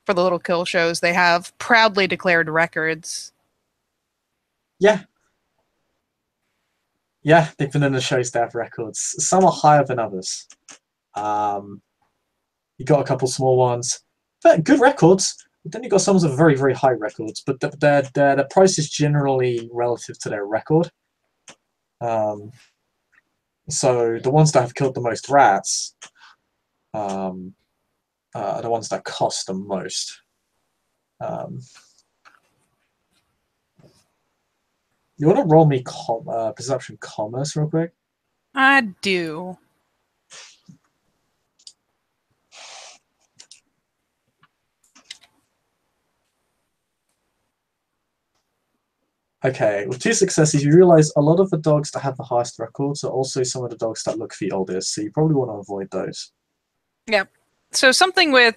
little kill shows, they have proudly declared records. Yeah. Yeah, they've been in the show staff records. Some are higher than others. You got a couple small ones. But good records. But then you got some with very, very high records. But their price is generally relative to their record. So the ones that have killed the most rats are the ones that cost the most. You want to roll me perception commerce real quick? I do. Okay, with 2 successes, you realize a lot of the dogs that have the highest records are also some of the dogs that look the oldest, so you probably want to avoid those. Yep. So something with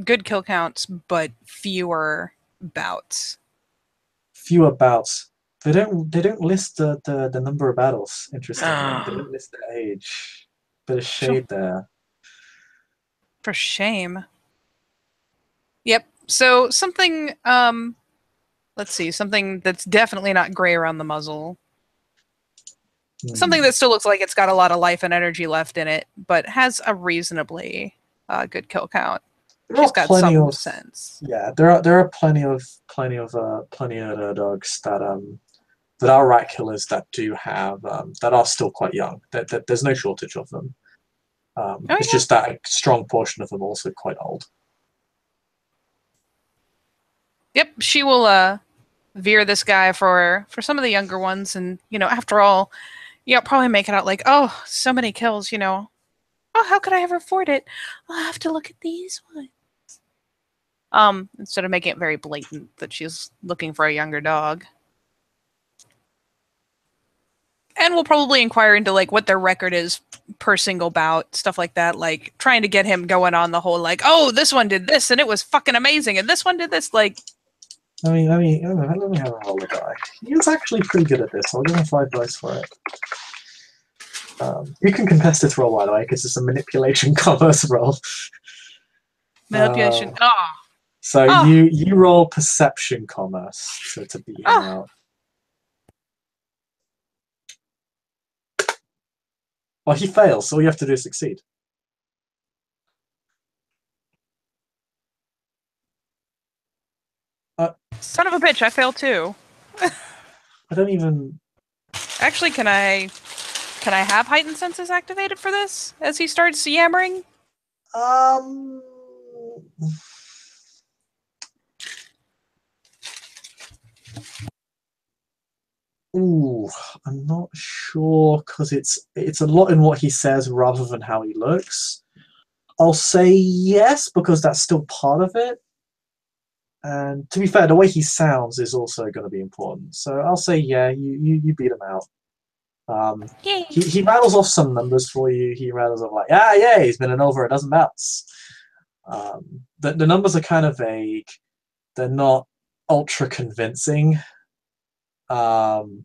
good kill counts, but fewer bouts. Fewer bouts. They don't list the number of battles, interestingly. They don't list their age. Bit of shade there. For shame. Yep. So something let's see, something that's definitely not gray around the muzzle. Something that still looks like it's got a lot of life and energy left in it, but has a reasonably good kill count. She's got some sense. Yeah, there are plenty of dogs that are rat killers that do have that are still quite young. There's no shortage of them. It's just that a strong portion of them are also quite old. Yep, she will veer this guy for some of the younger ones, and after all, probably make it out like, oh, so many kills, oh, how could I ever afford it? I'll have to look at these ones. Instead of making it very blatant that she's looking for a younger dog. And we'll probably inquire into like what their record is per single bout, stuff like that, like trying to get him going on the whole like, oh, this one did this and it was fucking amazing, and this one did this, like. Let me have a roll a die. He was actually pretty good at this. I'll give him 5 dice for it. You can contest this roll, by the way, because it's a manipulation commerce roll. Manipulation. So you roll perception commerce to beat him out. Well, he fails, so all you have to do is succeed. Son of a bitch, I failed too. I don't even... Actually, can I have heightened senses activated for this as he starts yammering? Ooh, I'm not sure, because it's a lot in what he says rather than how he looks. I'll say yes, because that's still part of it. And to be fair, the way he sounds is also going to be important. So I'll say yeah, you beat him out. He rattles off some numbers for you. He rattles off like, yeah, he's been in over a dozen bouts. The numbers are kind of vague. They're not ultra convincing. You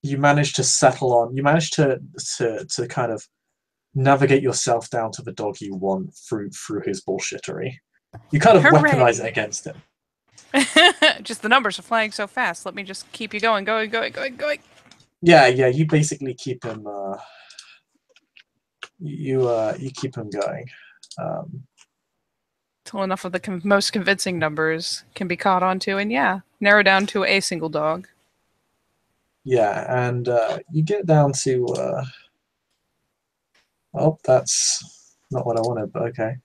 manage to settle on. You manage to kind of navigate yourself down to the dog you want through his bullshittery. You kind of weaponize it against him. Just the numbers are flying so fast. Let me just keep you going. Yeah. You basically keep him. You keep him going. Till enough of the most convincing numbers can be caught onto, and narrow down to a single dog. Yeah, and you get down to. Oh, that's not what I wanted, but okay.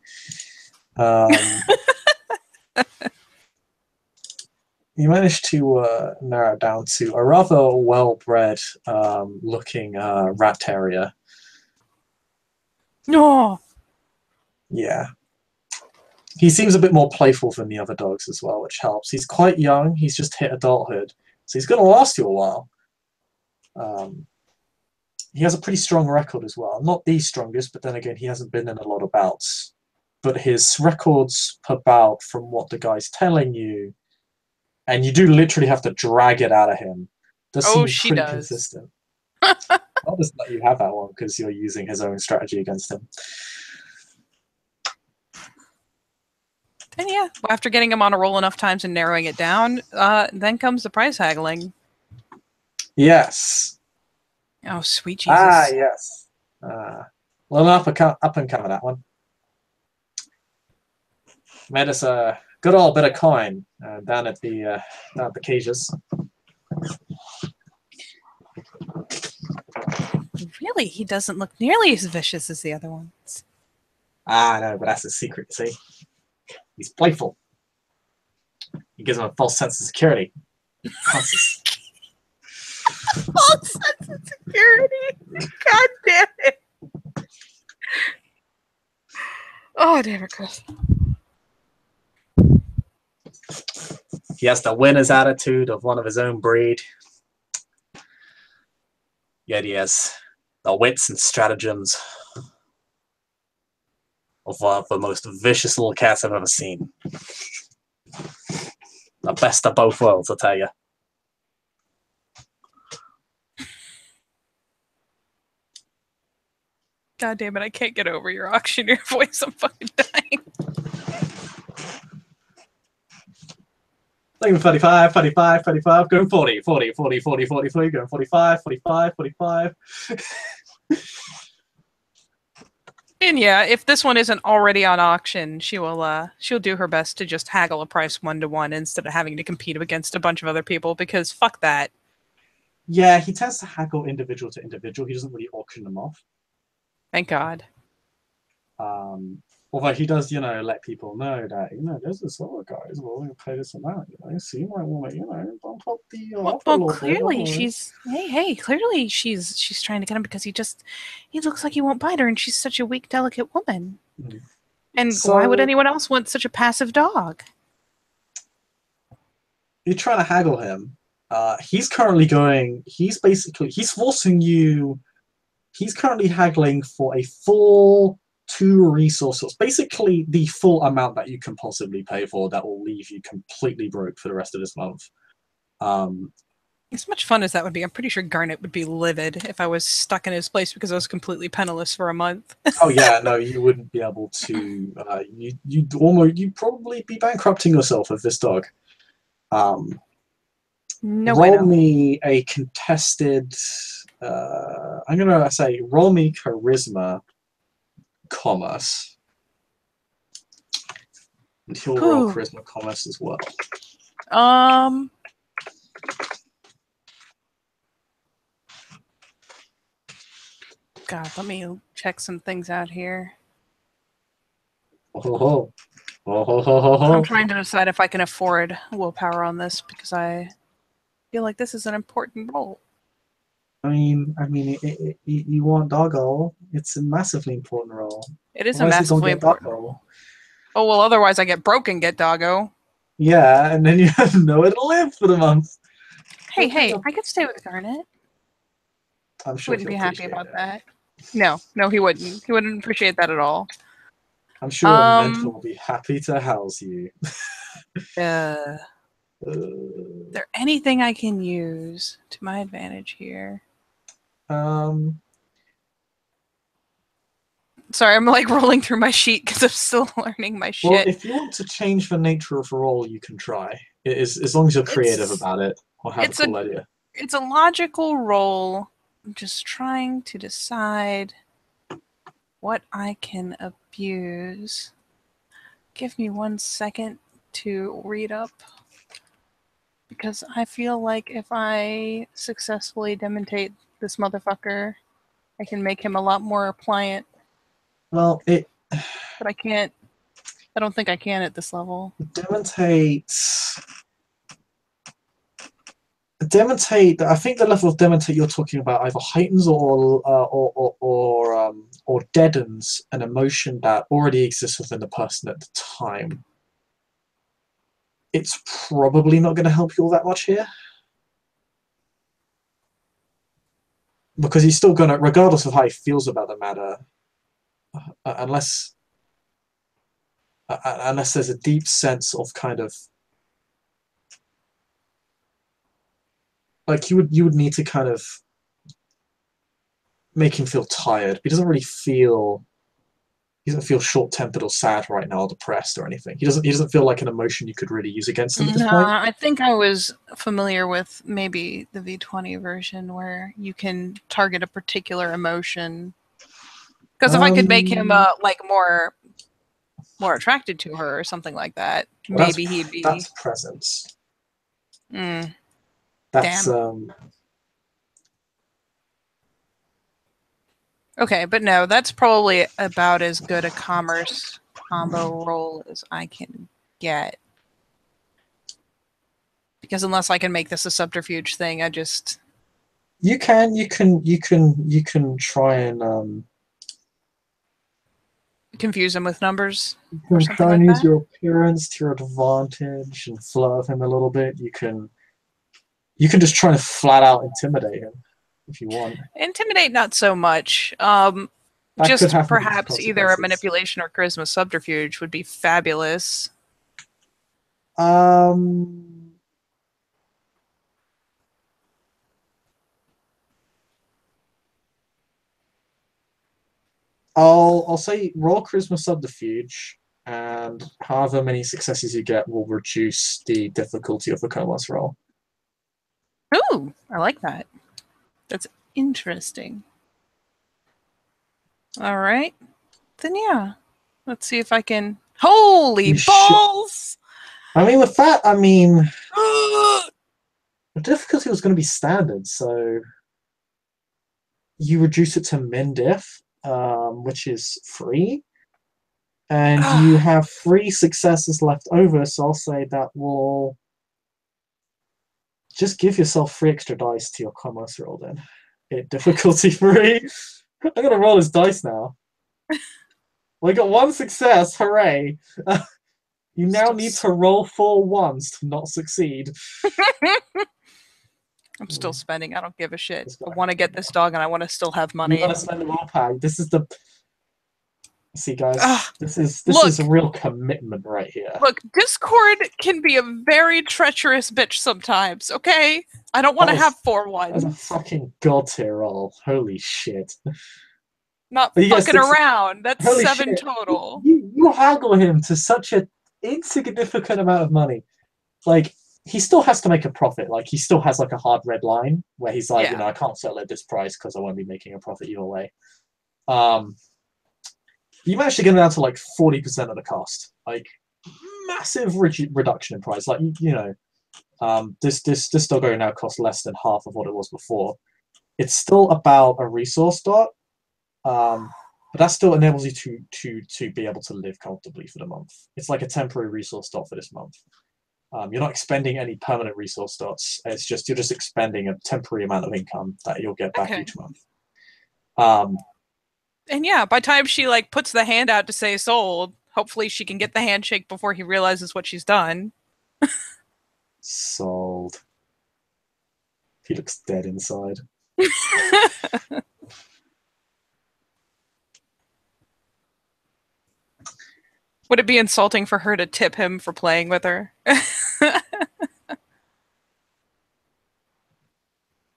You managed to narrow it down to a rather well-bred looking rat terrier. No. Yeah. He seems a bit more playful than the other dogs as well, which helps. He's quite young. He's just hit adulthood. So he's going to last you a while. Um, he has a pretty strong record as well. Not the strongest, but then again, he hasn't been in a lot of bouts. But his records per bout, from what the guy's telling you, and you do literally have to drag it out of him, does Oh, seem she pretty does. consistent. I'll just let you have that one because you're using his own strategy against him. And yeah, after getting him on a roll enough times and narrowing it down, then comes the price haggling. Yes. Oh, sweet Jesus. Yes. Well, up and cover that one. Made us a good old bit of coin down at the cages. Really, he doesn't look nearly as vicious as the other ones. No, but that's his secret, you see. He's playful. He gives him a false sense of security. False sense of security. God damn it. Oh, damn it, Chris. He has the winner's attitude of one of his own breed. Yet he has the wits and stratagems of one of the most vicious little cats I've ever seen. The best of both worlds, I'll tell you. God damn it, I can't get over your auctioneer voice. I'm fucking dying. Going 35, 35, 35, going 40, 40, 40, 40, 40, 40, going 45, 45, 45. And yeah, if this one isn't already on auction, she'll do her best to just haggle a price 1-to-1 instead of having to compete against a bunch of other people, because fuck that. Yeah, he tends to haggle individual to individual. He doesn't really auction them off. Thank God. Although he does, let people know that, there's this other guy who's willing to pay this amount, so you might want to, bump up the offer a Well, little bit. clearly clearly she's trying to get him because he looks like he won't bite her, and she's such a weak, delicate woman. Mm. And So, why would anyone else want such a passive dog? You're trying to haggle him. He's forcing you, he's currently haggling for a full 2 resources, basically the full amount that you can possibly pay for that will leave you completely broke for the rest of this month. As much fun as that would be, I'm pretty sure Garnet would be livid if I was stuck in his place because I was completely penniless for a month. Oh yeah, no, you wouldn't be able to. You'd probably be bankrupting yourself with this dog. No roll bueno. me a contested. I'm gonna say roll me charisma, commerce, and he'll roll Ooh. charisma, commerce as well. God, let me check some things out here. Oh, I'm trying to decide if I can afford willpower on this because I feel like this is an important role. I mean, you want doggo. It's a massively important role. It is Otherwise a you don't massively get important doggo. role. Oh, well, otherwise I get broke and get doggo. Yeah, and then you have nowhere to live for the month. Hey, I could stay with Garnet. I'm sure Wouldn't he'll be happy appreciate about it. that. No, he wouldn't. He wouldn't appreciate that at all. I'm sure your mentor will be happy to house you. Is there anything I can use to my advantage here? Sorry, I'm like rolling through my sheet because I'm still learning my shit. Well, if you want to change the nature of a role, you can try. It is, as long as you're creative about it or have a cool idea. It's a logical role. I'm just trying to decide what I can abuse. Give me 1 second to read up. Because I feel like if I successfully demontate this motherfucker, I can make him a lot more pliant. Well, But I can't. I don't think I can at this level. Demontates. Demontate. I think the level of demontate you're talking about either heightens or deadens an emotion that already exists within the person at the time. It's probably not going to help you all that much here, because he's still going to, regardless of how he feels about the matter, unless there's a deep sense of kind of like you would need to kind of make him feel tired. He doesn't feel short-tempered or sad right now or depressed or anything. He doesn't feel like an emotion you could really use against him at this point. I think I was familiar with maybe the V20 version where you can target a particular emotion. Because if I could make him like more attracted to her or something like that, well, maybe he'd be. That's presence. Damn. Okay, but no, that's probably about as good a commerce combo roll as I can get. Because unless I can make this a subterfuge thing, I just... You can try and confuse him with numbers. You can try and use your appearance to your advantage and flirt him a little bit. You can just try to flat out intimidate him if you want. Intimidate, not so much. Just perhaps either a manipulation or charisma subterfuge would be fabulous. I'll say roll charisma subterfuge, and however many successes you get will reduce the difficulty of the commerce roll. Ooh, I like that. That's interesting. All right. Then yeah. Let's see if I can... Holy balls! I mean, with that, the difficulty was going to be standard, so you reduce it to min-diff, which is 3. And you have 3 successes left over, so I'll say that will just give yourself 3 extra dice to your commerce roll then. Difficulty 3. I'm going to roll his dice now. We got 1 success, hooray! You now need to roll 4 ones to not succeed. I'm still spending. I don't give a shit. I want to get this dog and I want to still have money. You want to spend the roll pack. This is the... See, guys, this is a real commitment right here. Look, Discord can be a very treacherous bitch sometimes, okay? I don't want to have 4 ones. That's a fucking god tier roll. Holy shit. Not fucking around. That's 7 shit. Total. You haggle him to such an insignificant amount of money. Like, he still has to make a profit. Like, he still has like a hard red line where he's like, I can't sell at this price because I won't be making a profit either way. You managed to get it down to like 40% of the cost. Like, massive reduction in price. Like, this doggo now costs less than half of what it was before. It's still about a resource dot, but that still enables you to be able to live comfortably for the month. It's like a temporary resource dot for this month. You're not expending any permanent resource dots. It's just you're just expending a temporary amount of income that you'll get back each month. And yeah, by the time she like puts the hand out to say sold, hopefully she can get the handshake before he realizes what she's done. Sold. He looks dead inside. Would it be insulting for her to tip him for playing with her?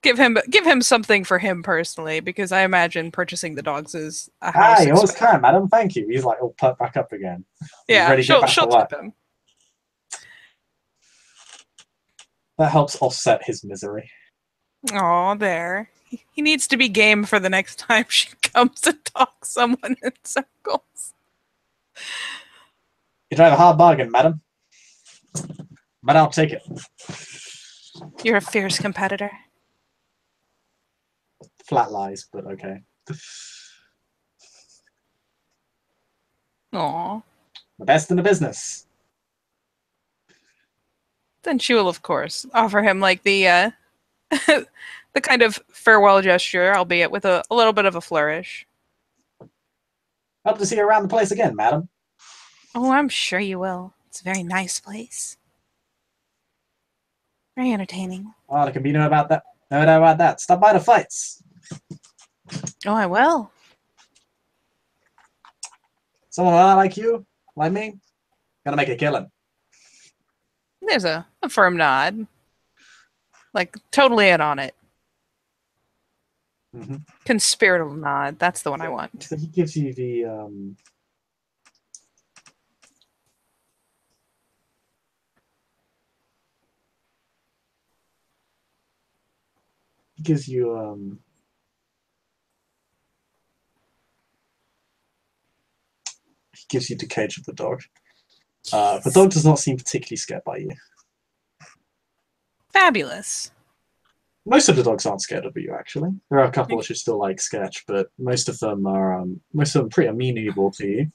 Give him something for him personally, because I imagine purchasing the dogs is a house. Hi, always can, madam. Thank you. He's like, oh, perk back up again. Yeah, she'll tip him. That helps offset his misery. Oh, there. He needs to be game for the next time she comes to talk someone in circles. You drive a hard bargain, madam. But I'll take it. You're a fierce competitor. Flat lies, but okay. Aww. The best in the business. Then she will, of course, offer him like the The kind of farewell gesture, albeit with a little bit of a flourish. Hope to see you around the place again, madam. Oh, I'm sure you will. It's a very nice place. Very entertaining. Oh, there can be no about that. No doubt about that. Stop by the fights. Oh, I will. Someone like you, like me, gonna make a killing. There's a firm nod. Like, totally in on it. Mm-hmm. Conspiratorial nod. That's the one I Yeah. want. So he gives you the he gives you he gives you the cage of the dog. The Yes. dog does not seem particularly scared by you. Fabulous. Most of the dogs aren't scared of you, actually. There are a couple which are still like sketch, but most of them are pretty amenable to you.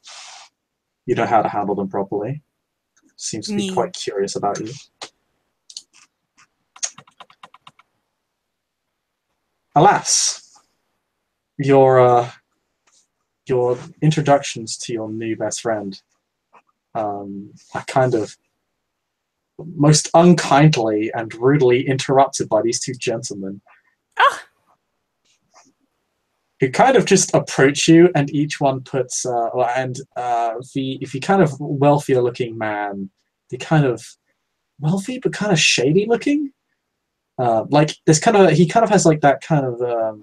You know how to handle them properly. Seems to be Me. quite curious about you. Alas, your your introductions to your new best friend are kind of most unkindly and rudely interrupted by these two gentlemen Ah, who kind of just approach you, and each one puts the kind of wealthier looking man, the kind of wealthy but kind of shady looking, like this kind of he kind of has like that kind of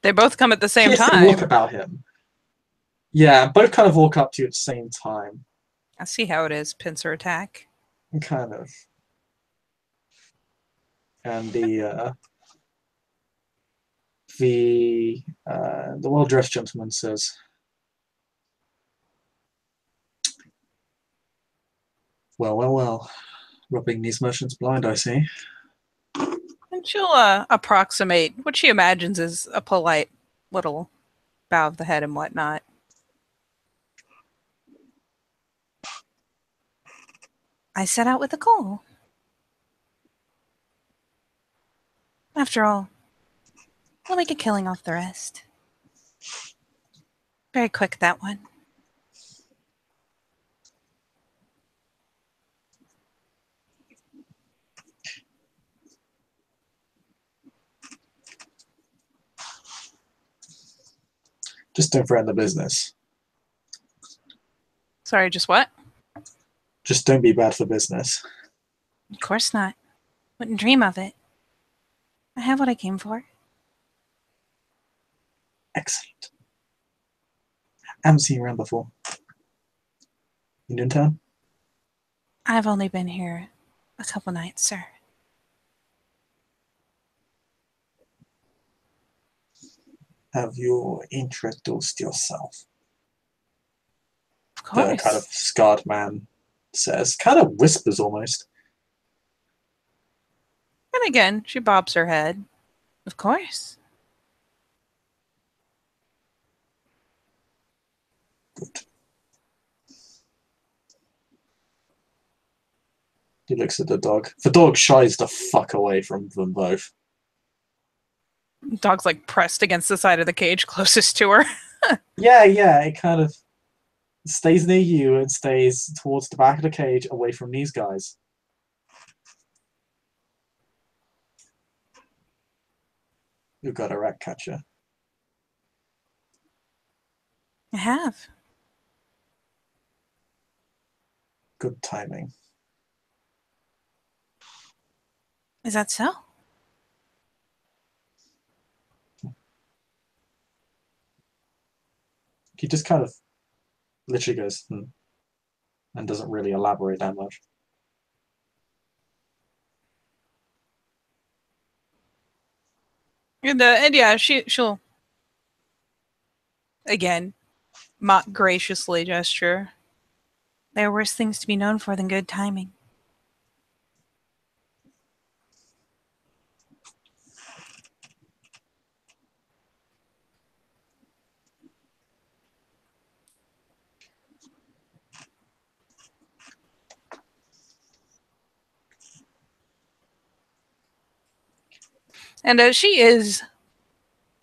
they both come at the same piercing look time. about him. Yeah, both kind of walk up to you at the same time, I see how it is. Pincer attack. and kind of, and the well dressed gentleman says, "Well, well, well, robbing these merchants blind, I see." And she'll approximate what she imagines is a polite little bow of the head and whatnot. I set out with a goal. After all, we'll make a killing off the rest. Very quick, that one. Just don't threaten the business. Sorry, just what? Just don't be bad for business. Of course not. Wouldn't dream of it. I have what I came for. Excellent. I haven't seen you around before. You new in town? I've only been here a couple nights, sir. Have you introduced yourself? Of The kind of course. scarred man says, kind of whispers almost. And again, she bobs her head. Of course. Good. He looks at the dog. The dog shies the fuck away from them both. Dog's like pressed against the side of the cage closest to her. Yeah, it kind of stays near you and stays towards the back of the cage away from these guys. You've got a rat catcher. I have. Good timing. Is that so? He just kind of literally goes, and doesn't really elaborate that much. And yeah, she'll again mock graciously gesture. There are worse things to be known for than good timing. And she is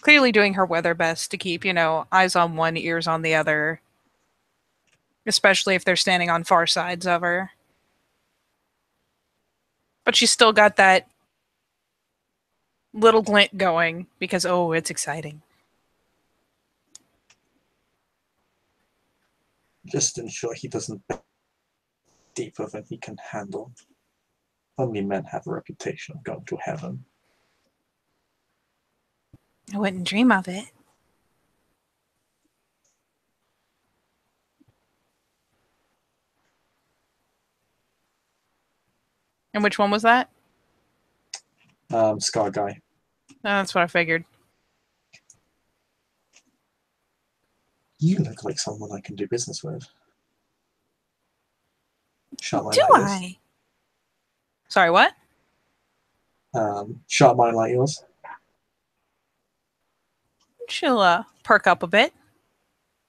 clearly doing her weather best to keep, eyes on one, ears on the other, especially if they're standing on far sides of her. But she's still got that little glint going because, oh, it's exciting. Just ensure he doesn't go deeper than he can handle. Only men have a reputation of going to heaven. I wouldn't dream of it. And which one was that? Scar guy. That's what I figured. You look like someone I can do business with. Sharp mind Do like yours. I? Sorry, what? Sharp mind like yours. She'll perk up a bit.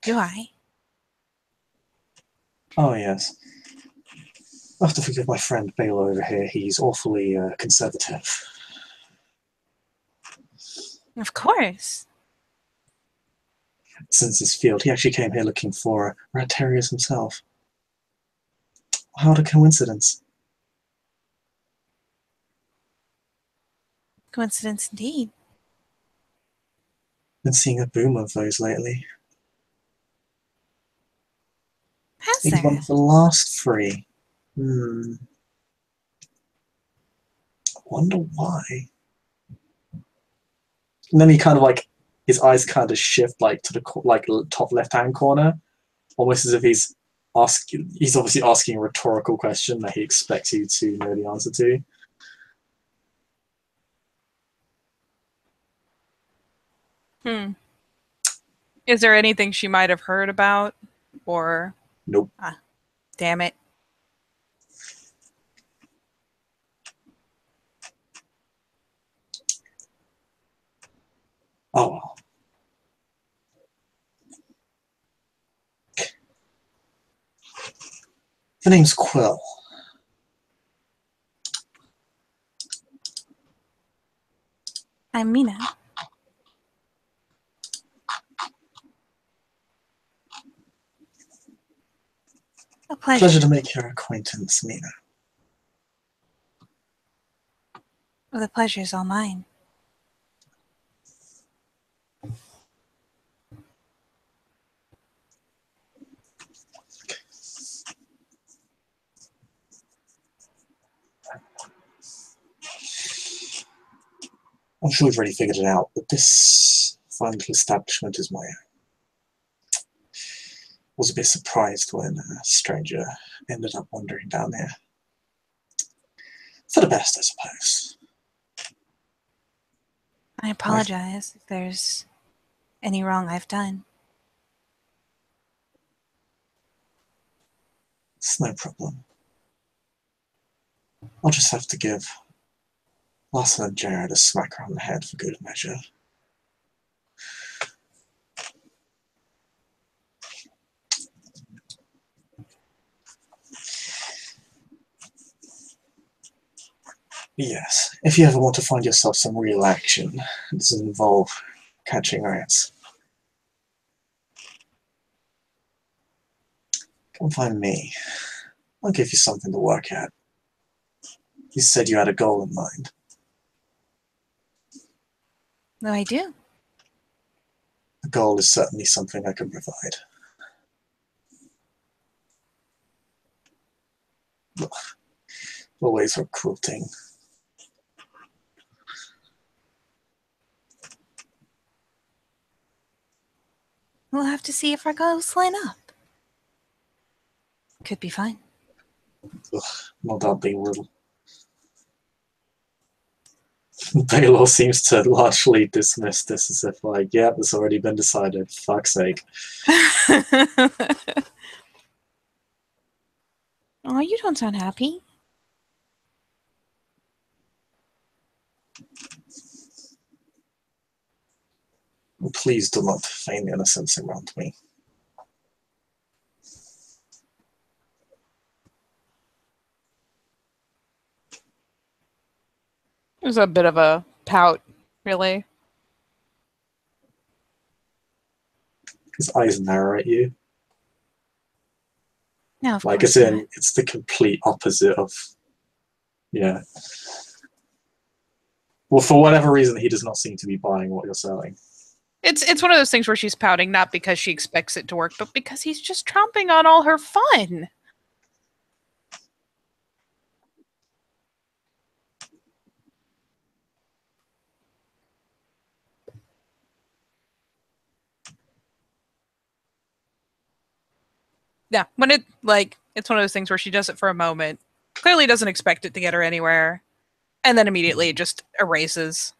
Do I? Oh, yes. I have to forgive my friend Baylor over here. He's awfully conservative. Of course. Since his field, he actually came here looking for rat terriers himself. What a coincidence. Coincidence indeed. Been seeing a boom of those lately. Has He's one there? of the last three. Wonder why. And then he kind of like, his eyes kind of shift like to the top left-hand corner, almost as if he's obviously asking a rhetorical question that he expects you to know the answer to. Is there anything she might have heard about? Or. Nope. Damn it. Oh well. The name's Quill. I'm Meena. A pleasure. Pleasure to make your acquaintance, Meena. Well, the pleasure's all mine. I'm sure you've already figured it out, but this fine little establishment is my own. Was a bit surprised when a stranger ended up wandering down here. For the best, I suppose. I apologize if there's any wrong I've done. It's no problem. I'll just have to give Larson and Jared a smack around the head for good measure. Yes, if you ever want to find yourself some real action, it doesn't involve catching rats. Come find me. I'll give you something to work at. You said you had a goal in mind. No, I do. A goal is certainly something I can provide. Ugh. Always recruiting. We'll have to see if our goals line up. Could be fun. Ugh, not that they will. Baylor seems to largely dismiss this as if, like, yeah, it's already been decided. Fuck's sake. Oh, you don't sound happy. Please do not feign innocence around me. There's a bit of a pout Really? His eyes narrow at you. No, of Like, course as not. in, it's the complete opposite of, yeah. Well, for whatever reason, he does not seem to be buying what you're selling. It's one of those things where she's pouting not because she expects it to work, but because he's just tromping on all her fun. Yeah, when it's one of those things where she does it for a moment, clearly doesn't expect it to get her anywhere, and then immediately it just erases.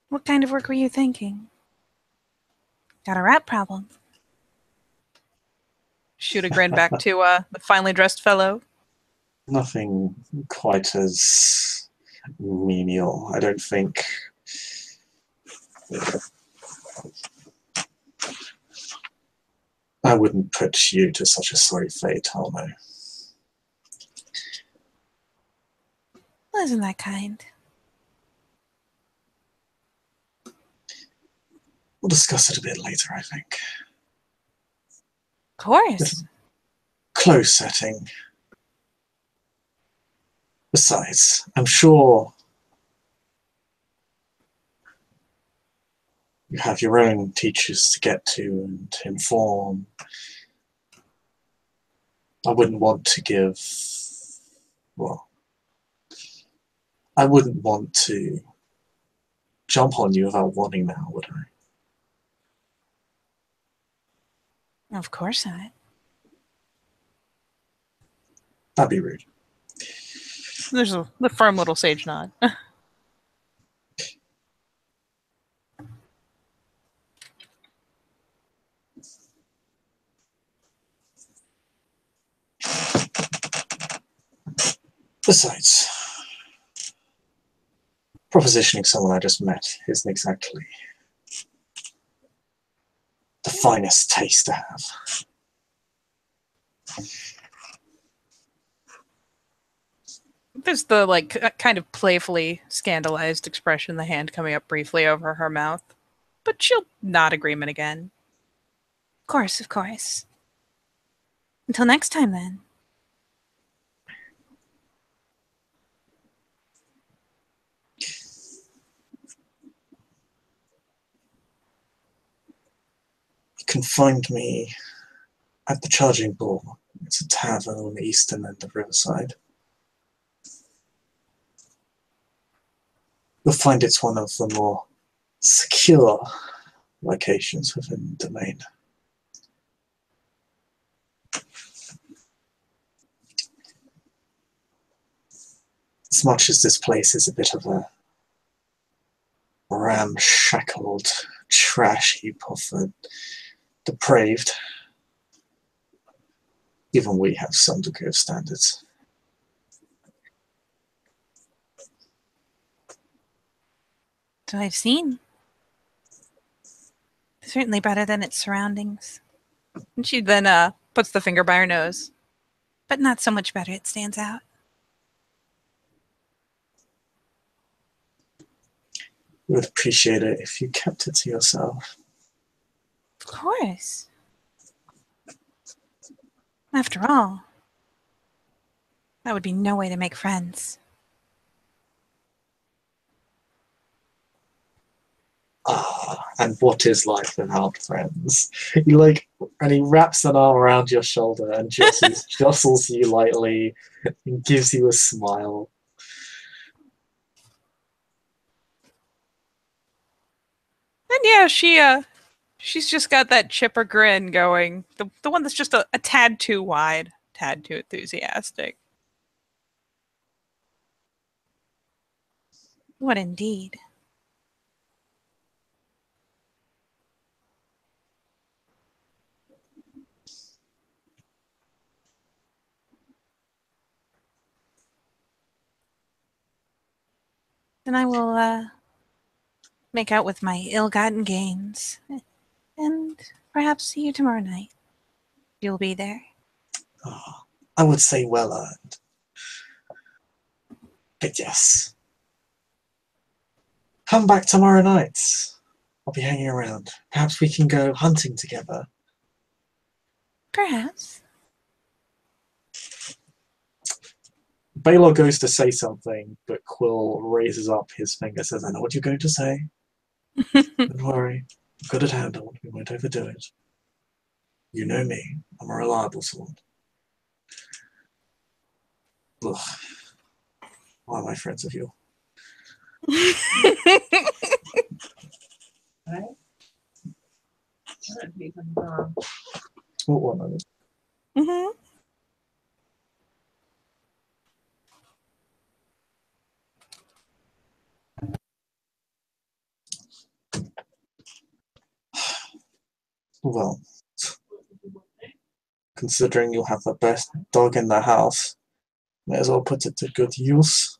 What kind of work were you thinking? Got a rat problem. Shoot a grin back to the finely dressed fellow. Nothing quite as menial, I don't think. I wouldn't put you to such a sorry fate, Almo. Well, isn't that kind? We'll discuss it a bit later, I think. Of course. Close setting. Besides, I'm sure you have your own teachers to get to and inform. I wouldn't want to give, well, I wouldn't want to jump on you without warning now, would I? Of course not. That'd be rude. There's the firm little sage nod. Besides, propositioning someone I just met isn't exactly the finest taste to have. There's the kind of playfully scandalized expression, the hand coming up briefly over her mouth. But she'll nod agreement again. Of course, of course. Until next time, then. You can find me at the Charging Bull. It's a tavern on the eastern end of Riverside. You'll find it's one of the more secure locations within the domain. As much as this place is a bit of a ramshackled trash heap of depraved, even we have some degree of standards. So I've seen. Certainly better than its surroundings. And she then puts the finger by her nose. But not so much better, it stands out. We would appreciate it if you kept it to yourself. Of course. After all, that would be no way to make friends. Ah, and what is life without friends? And he wraps an arm around your shoulder and jostles you lightly and gives you a smile. And yeah, she's just got that chipper grin going. The one that's just a tad too wide, tad too enthusiastic. What indeed? Then I will make out with my ill-gotten gains, and perhaps see you tomorrow night. You'll be there? Oh, I would say well earned. But yes. Come back tomorrow night. I'll be hanging around. Perhaps we can go hunting together. Perhaps. Baylor goes to say something, but Quill raises up his finger, says, I know what you're going to say. Don't worry. I'm good at handle. We won't overdo it. You know me. I'm a reliable sword. Ugh. Why am I friends with you? Right? What one? Mm-hmm. Well, considering you have the best dog in the house, may as well put it to good use.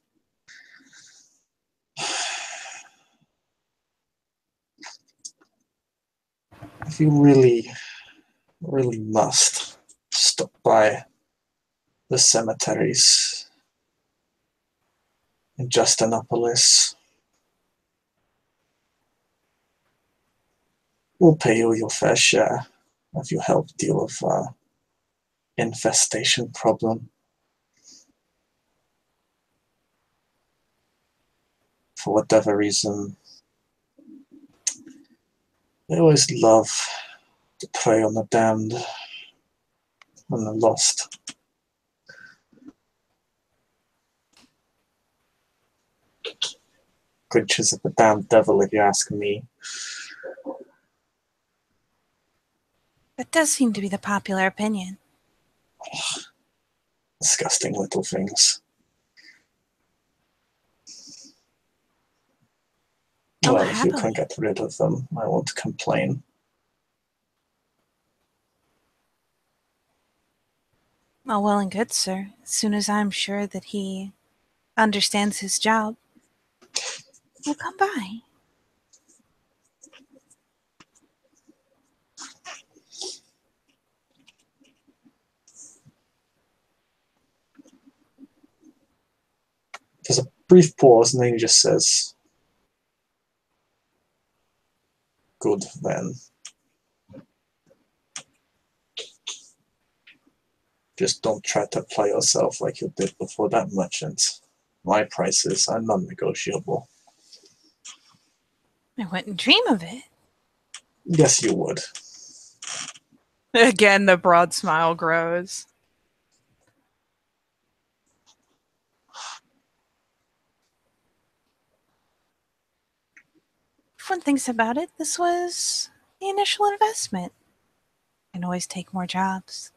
If you really, really must, stop by the cemeteries in Justinopolis. We'll pay you your fair share if you help deal with infestation problem. For whatever reason, they always love to prey on the damned and the lost. Creatures of the damned devil, if you ask me. That does seem to be the popular opinion. Disgusting little things. Oh, Well, if you can happily. get rid of them, I won't complain. Oh, well and good, sir. As soon as I'm sure that he understands his job, we'll come by. There's a brief pause, and then he just says, good then. Just don't try to apply yourself like you did before that merchant. My prices are non-negotiable. I wouldn't dream of it. Yes, you would. Again, the broad smile grows. If one thinks about it, this was the initial investment. I can always take more jobs.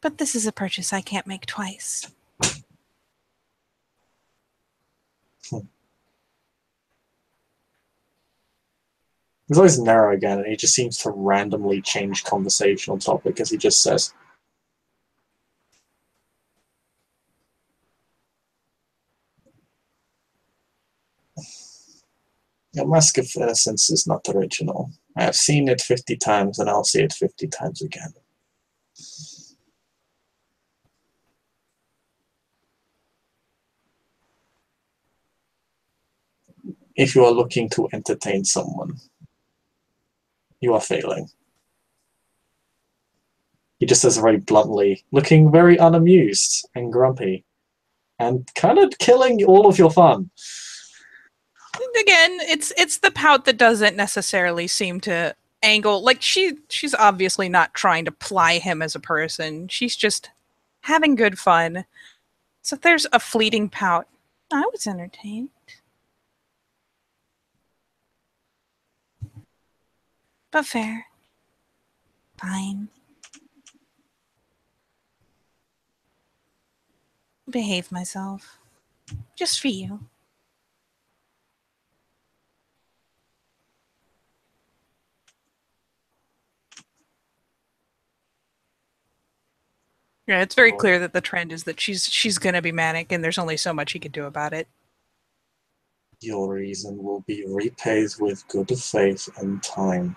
But this is a purchase I can't make twice. He's always narrow again, and he just seems to randomly change conversational topic as he just says, your Mask of Innocence is not original. I have seen it 50 times, and I'll see it 50 times again. If you are looking to entertain someone, you are failing. He just says very bluntly, looking very unamused and grumpy, and kind of killing all of your fun. Again, it's the pout that doesn't necessarily seem to angle. Like she's obviously not trying to ply him as a person. She's just having good fun. So if there's a fleeting pout, I was entertained. But fair. Fine. Behave myself. Just for you. Yeah, it's very clear that the trend is that she's gonna be manic and there's only so much he could do about it. Your reason will be repaid with good faith and time.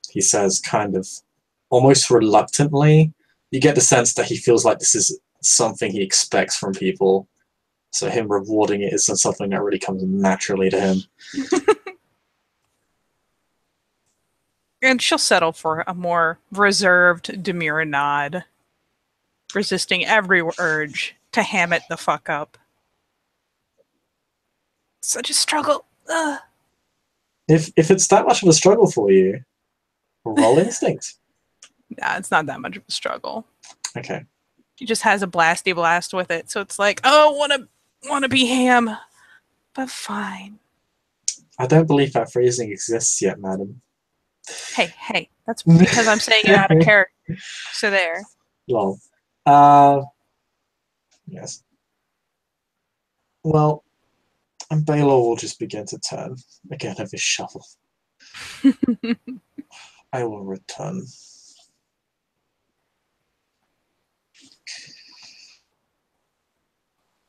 He says, kind of almost reluctantly. You get the sense that he feels like this is something he expects from people. So him rewarding it isn't something that really comes naturally to him. And she'll settle for a more reserved, demure nod, resisting every urge to ham it the fuck up. Such a struggle. Ugh. If it's that much of a struggle for you, roll instinct. Nah, it's not that much of a struggle. Okay. She just has a blasty blast with it, so it's like, oh, wanna be ham, but fine. I don't believe that phrasing exists yet, madam. Hey, that's because I'm saying it out of character. So there. Lol. Yes. Well, and Baylor will just begin to turn again of his shovel. I will return.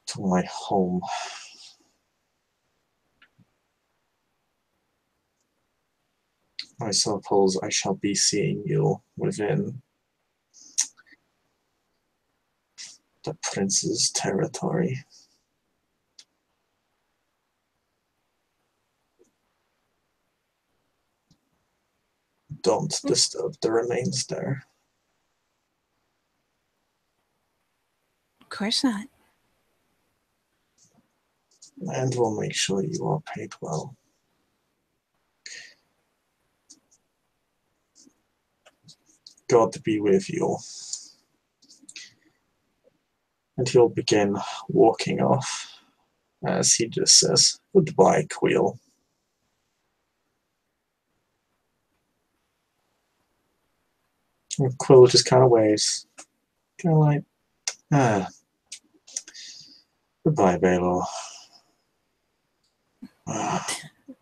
To my home. I suppose I shall be seeing you within the prince's territory. Don't disturb the remains there. Of course not. And we'll make sure you are paid well. God be with you. And he'll begin walking off as he just says, goodbye, Quill. And Quill just kind of waves. Kind of like, goodbye, Baylor.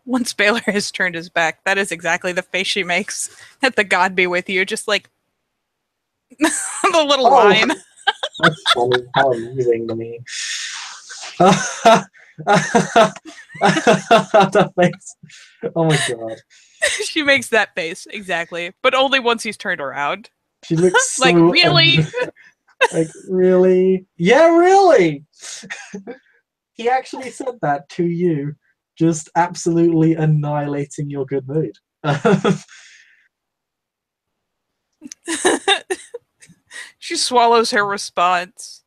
Once Baylor has turned his back, that is exactly the face she makes at the God be with you, just like the little line. That's funny. How amusing to me. That face. Oh my god. She makes that face, exactly. But only once he's turned around. She looks so like, really? Like, really? Yeah, really! He actually said that to you, just absolutely annihilating your good mood. She swallows her response,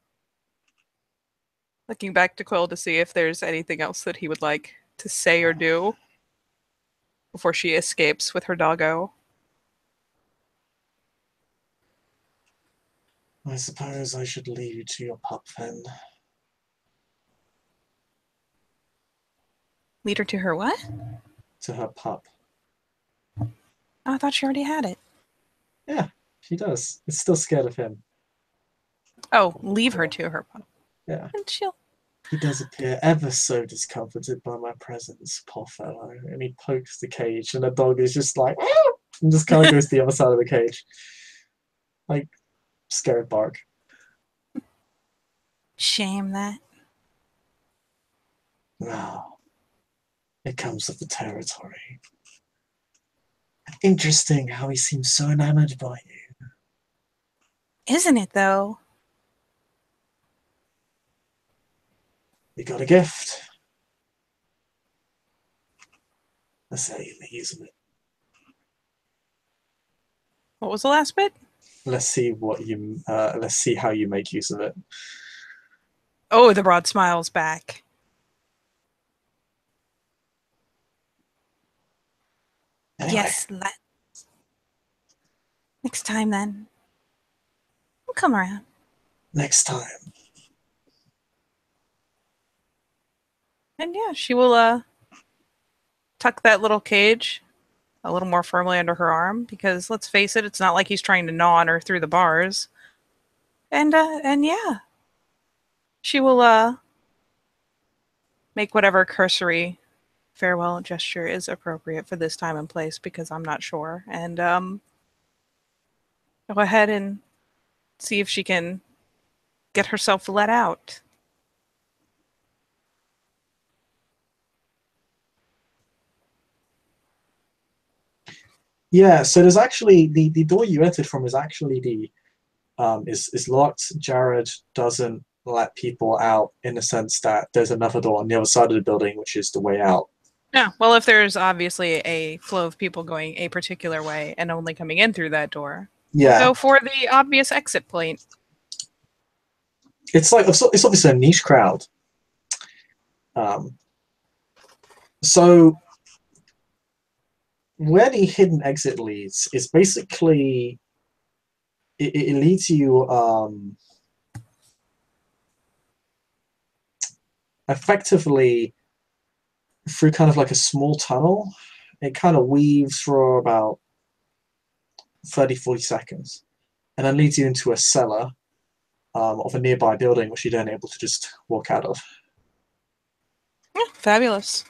looking back to Quill to see if there's anything else that he would like to say or do before she escapes with her doggo. I suppose I should leave you to your pup then. Lead her to her what? To her pup. Oh, I thought she already had it. Yeah, she does. It's still scared of him. Oh, leave her to her pup. Yeah. And she'll... He does appear ever so discomforted by my presence, poor fellow. And he pokes the cage, and the dog is just like, ah! And just kind of goes to the other side of the cage. Like, scared bark. Shame that. No. It comes with the territory. Interesting how he seems so enamored by you. Isn't it, though? You got a gift. Let's say you make use of it. What was the last bit? Let's see what you. Let's see how you make use of it. Oh, the broad smile's back. Anyway, Yes, let's. Next time, then. We'll come around. Next time. And yeah, she will tuck that little cage a little more firmly under her arm, because let's face it, it's not like he's trying to gnaw on her through the bars. And yeah. She will make whatever cursory farewell gesture is appropriate for this time and place, because I'm not sure. And go ahead and see if she can get herself let out. Yeah, so there's actually the door you entered from is actually the is locked. Jared doesn't let people out in the sense that there's another door on the other side of the building, which is the way out. Yeah, well, if there's obviously a flow of people going a particular way and only coming in through that door, we'll Yeah, go for the obvious exit point. it's like it's obviously a niche crowd. Um, so where the hidden exit leads is basically it leads you effectively through kind of like a small tunnel. It kind of weaves for about 30-40 seconds and then leads you into a cellar of a nearby building, which you're then able to just walk out of. Yeah, fabulous.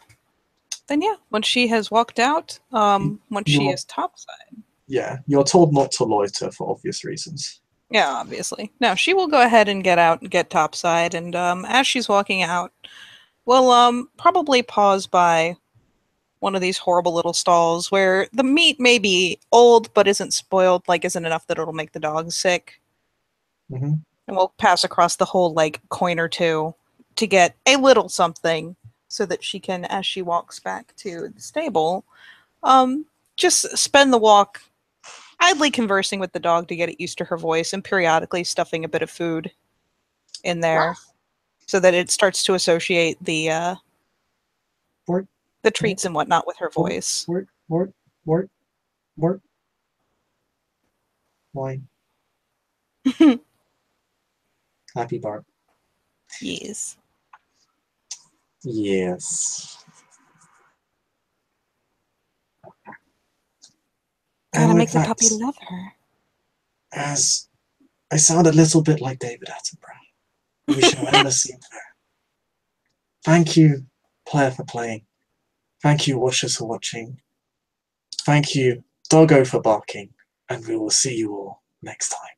Then yeah, once she has walked out, once she You're is topside. Yeah, you're told not to loiter for obvious reasons. Yeah, obviously. No, she will go ahead and get out and get topside, and as she's walking out, we'll probably pause by one of these horrible little stalls where the meat may be old but isn't spoiled, like isn't enough that it'll make the dogs sick. Mm-hmm. And we'll pass across the whole like coin or two to get a little something so that she can, as she walks back to the stable, um, just spend the walk idly conversing with the dog to get it used to her voice and periodically stuffing a bit of food in there so that it starts to associate Work, the work, treats and whatnot with her work, voice. work, work, work, work. Why? Happy Bart. Yes. Yes. Gotta And in make the puppy fact, love her. as I sound a little bit like David Attenborough, we shall end the scene there. Thank you, player, for playing. Thank you, watchers, for watching. Thank you, Doggo, for barking. And we will see you all next time.